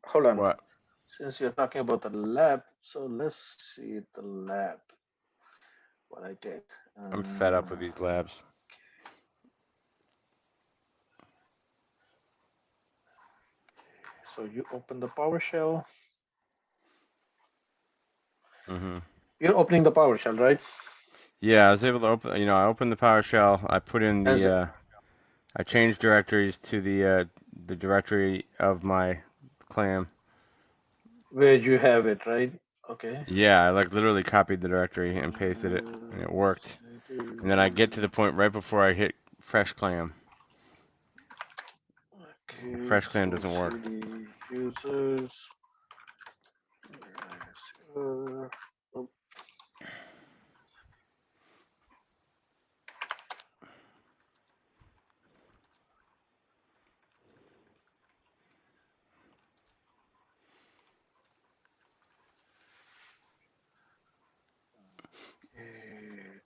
Hold on. What? Since you're talking about the lab, so let's see the lab. What I did. I'm fed up with Uh, these labs. so you open the PowerShell. Mhm. You're opening the PowerShell, right? Yeah, I was able to open. I opened the PowerShell. I put in As I changed directories to the directory of my clam. where you have it, right? Okay. Yeah, I like literally copied the directory and pasted it, and it worked. And then I get to the point right before I hit fresh clam. Okay. Fresh clam So doesn't work. CD users. Uh, okay.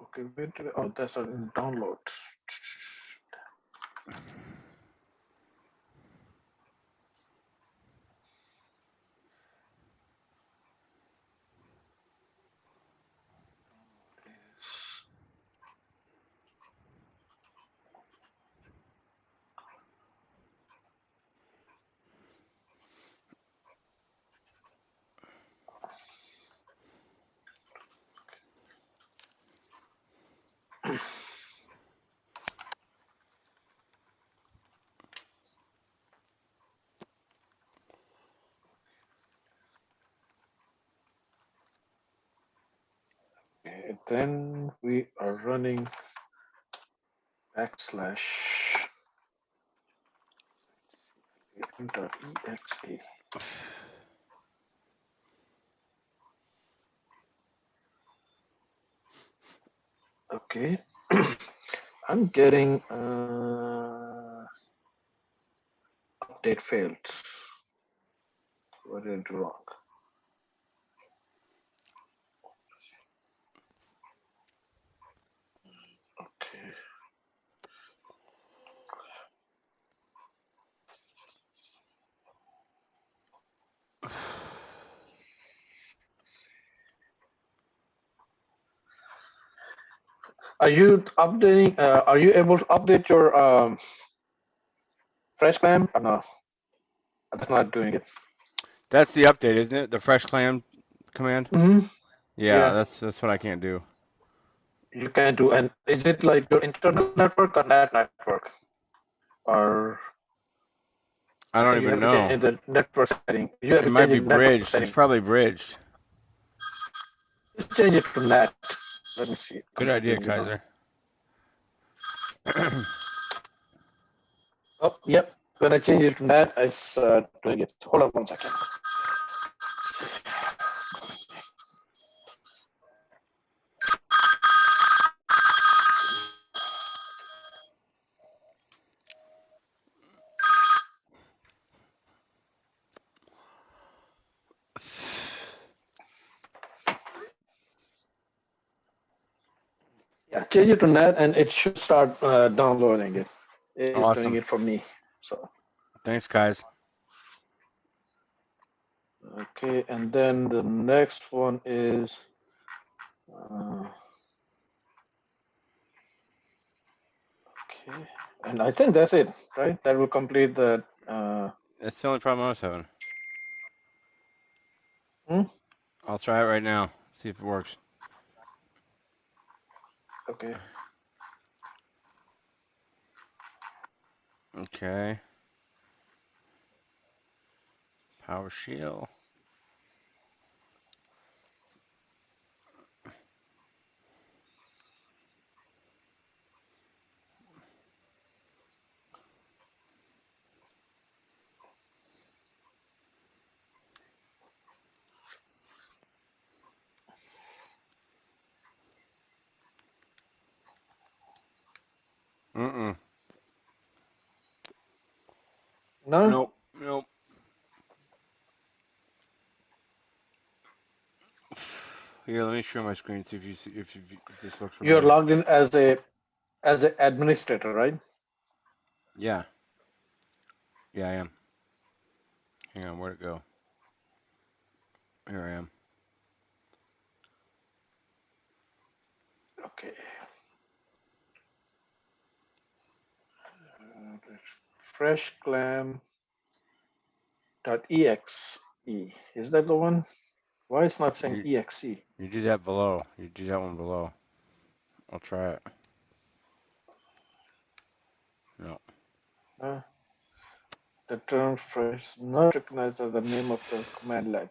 Okay. Where did oh, that's in downloads. Okay, then we are running backslash exe. Okay. I'm getting update failed. What did I do wrong? Okay. Are you updating? Are you able to update your fresh clam? Or no, that's not doing it. That's the update, isn't it? The fresh clam command. Mm-hmm. Yeah, Yeah, that's what I can't do. you can do. And is it like your internal network or net network, or I I think don't you have even to change know. the network setting. You have It to might change be the network bridged. It's setting. probably bridged. Just change it to net. Let me see. I'm Good idea, telling you now. Kaiser. Oh, yep. When I change it to net, it's doing it. Hold on 1 second. Yeah, change it to net, and it should start downloading it. It is doing Awesome. it for me. So Thanks, guys. okay, and then the next one is okay, and I think that's it, right? That will complete the. That's the only problem I was having. Hmm? I'll try it right now. See if it works. Okay. Okay. Power shield. Mm-mm. No, Nope. Nope. Here, let me share my screen. See if you see if this looks you're familiar. logged in as an administrator, right? Yeah. Yeah, I am. Hang on. Where'd it go? Here I am. Okay. Freshclam.exe. Is that the one? Why it's not saying You exe? you do that below. You do that one below. I'll try it. No. Uh, the term fresh not recognized as the name of the commandlet.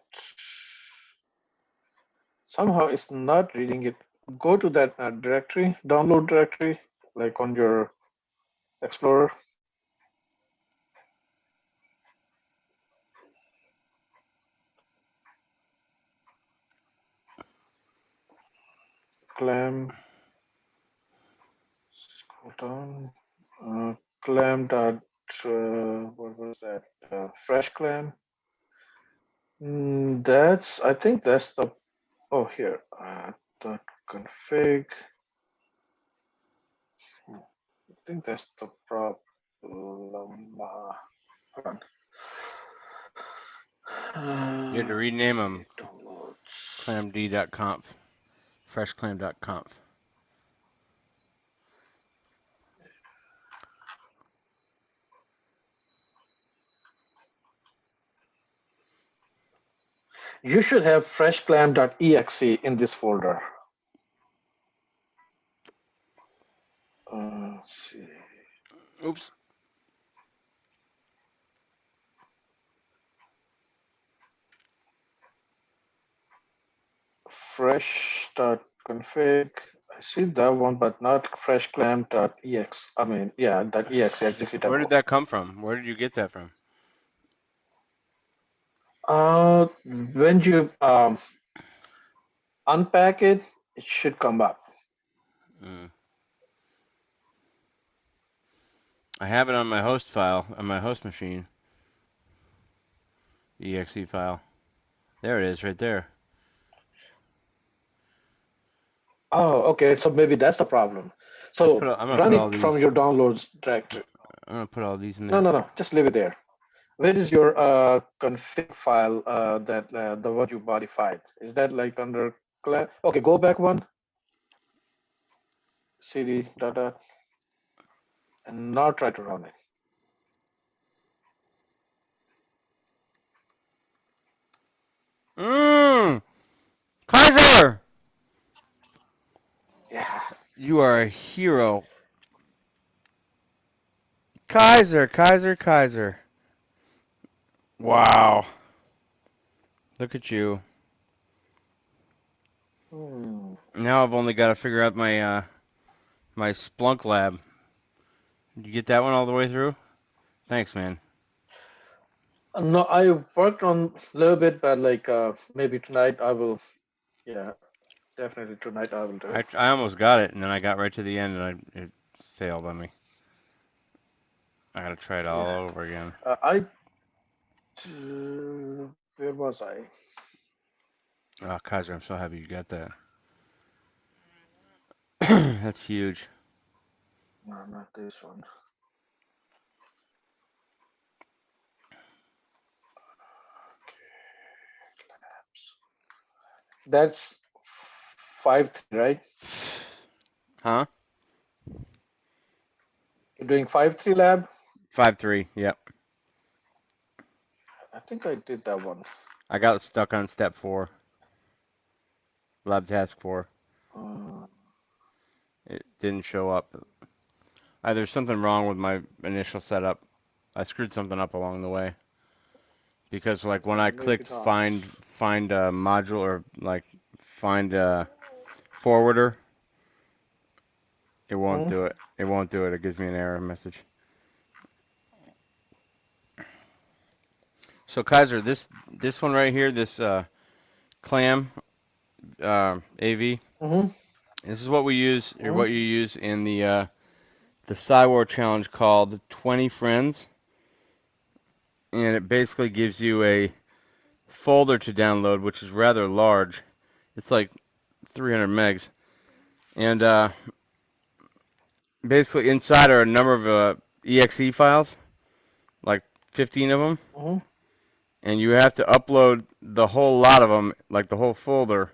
Somehow it's not reading it. Go to that directory, download directory, like on your Explorer. Clam, scroll down. Clam dot, what was that? Fresh clam. I think that's the, oh, here. Dot config. I think that's the problem. Hold on. You had to rename Okay, them downloads. clamd.conf. Freshclam.conf. You should have freshclam.exe in this folder. Let's see. Oops. Fresh.config. I see that one, but not freshclam.exe. I mean, yeah, that exe Where did executable. that come from? Where did you get that from? When you unpack it, it should come up. Mm. I have it on my host file, on my host machine. The exe file. There it is, right there. Oh, okay. So maybe that's the problem. Let's So put. I'm gonna run put all it from these. your downloads directory. I'm gonna put all these in No, there. no, no. Just leave it there. Where is your config file that the one you modified? Is that like under Okay, go back one. Cd dot dot, and now try to run it. Mmm. Kaiser, Yeah. you are a hero. Kaiser, Kaiser, Kaiser. Wow. Look at you. Hmm. Now I've only got to figure out my Splunk lab. Did you get that one all the way through? Thanks, man. No, I worked on a little bit, but like maybe tonight I will. Yeah, definitely tonight I will do it. I almost got it, and then I got right to the end, and it failed on me. I gotta try it Yeah. all over again. Where was I? Oh, Kaiser, I'm so happy you got that. That's huge. No, not this one. That's 5-3, right? Huh? You're doing 5-3 lab? 5-3. Yep. I think I did that one. I got stuck on step 4, lab task 4. Uh, It didn't show up. There's something wrong with my initial setup. I screwed something up along the way because like when I maybe clicked not. find a module or like find a forwarder, it won't Mhm, do it. It won't do it. It gives me an error message. So Kaiser, this one right here, this clam AV, mhm, this is what we use or mhm, what you use in the Cywar challenge called 20 Friends, and it basically gives you a folder to download, which is rather large. It's like 300 megs, and basically inside are a number of exe files, like 15 of them, mhm. and you have to upload the whole lot of them, like the whole folder,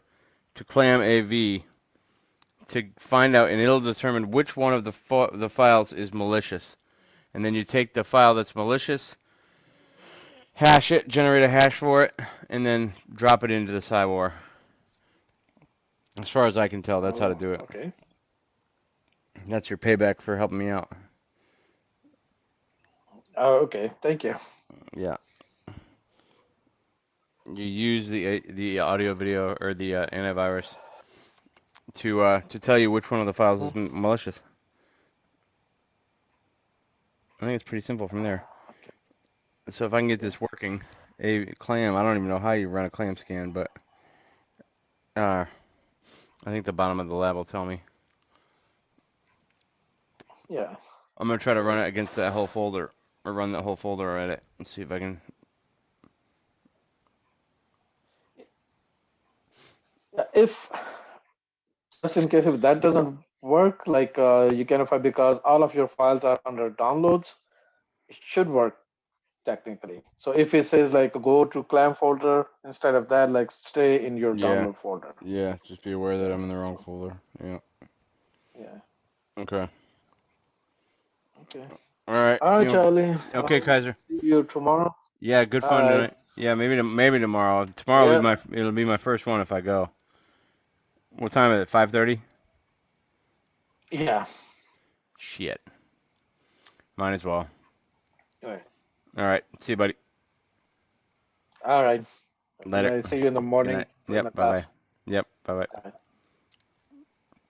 to Clam AV to find out, and it'll determine which one of the files is malicious. And then you take the file that's malicious, hash it, generate a hash for it, and then drop it into the Cywar. As far as I can tell, that's how to Oh, do it. okay. That's your payback for helping me out. Oh, okay. Thank you. Yeah. You use the audio video or the antivirus to tell you which one of the files is Mhm. malicious. I think it's pretty simple from there. Okay. So if I can get Okay. this working, a clam, I don't even know how you run a clam scan, but uh, I think the bottom of the lab will tell me. Yeah. I'm gonna try to run Okay. it against that whole folder, or run that whole folder or edit, and see if I can. Yeah, if just in case if that doesn't work, like you can if because all of your files are under downloads, it should work technically. So if it says like go to clam folder instead of that, like stay in your Yeah, download folder. yeah. Just be aware that Yeah. I'm in the wrong So folder. Yeah. yeah. Okay. Okay. All right. All right, Charlie. Okay, Kaiser. See you tomorrow. Yeah, good fun Bye. tonight. Yeah, maybe tomorrow. Tomorrow will be Yeah. my it'll be my first one if I go. What time is it? 5:30? Yeah. Shit. Might as well. All right. All right. See you, buddy. All right. Good Later. night. See you in the Good morning night. in Yep. the Bye class. bye. Yep. Bye bye. Bye.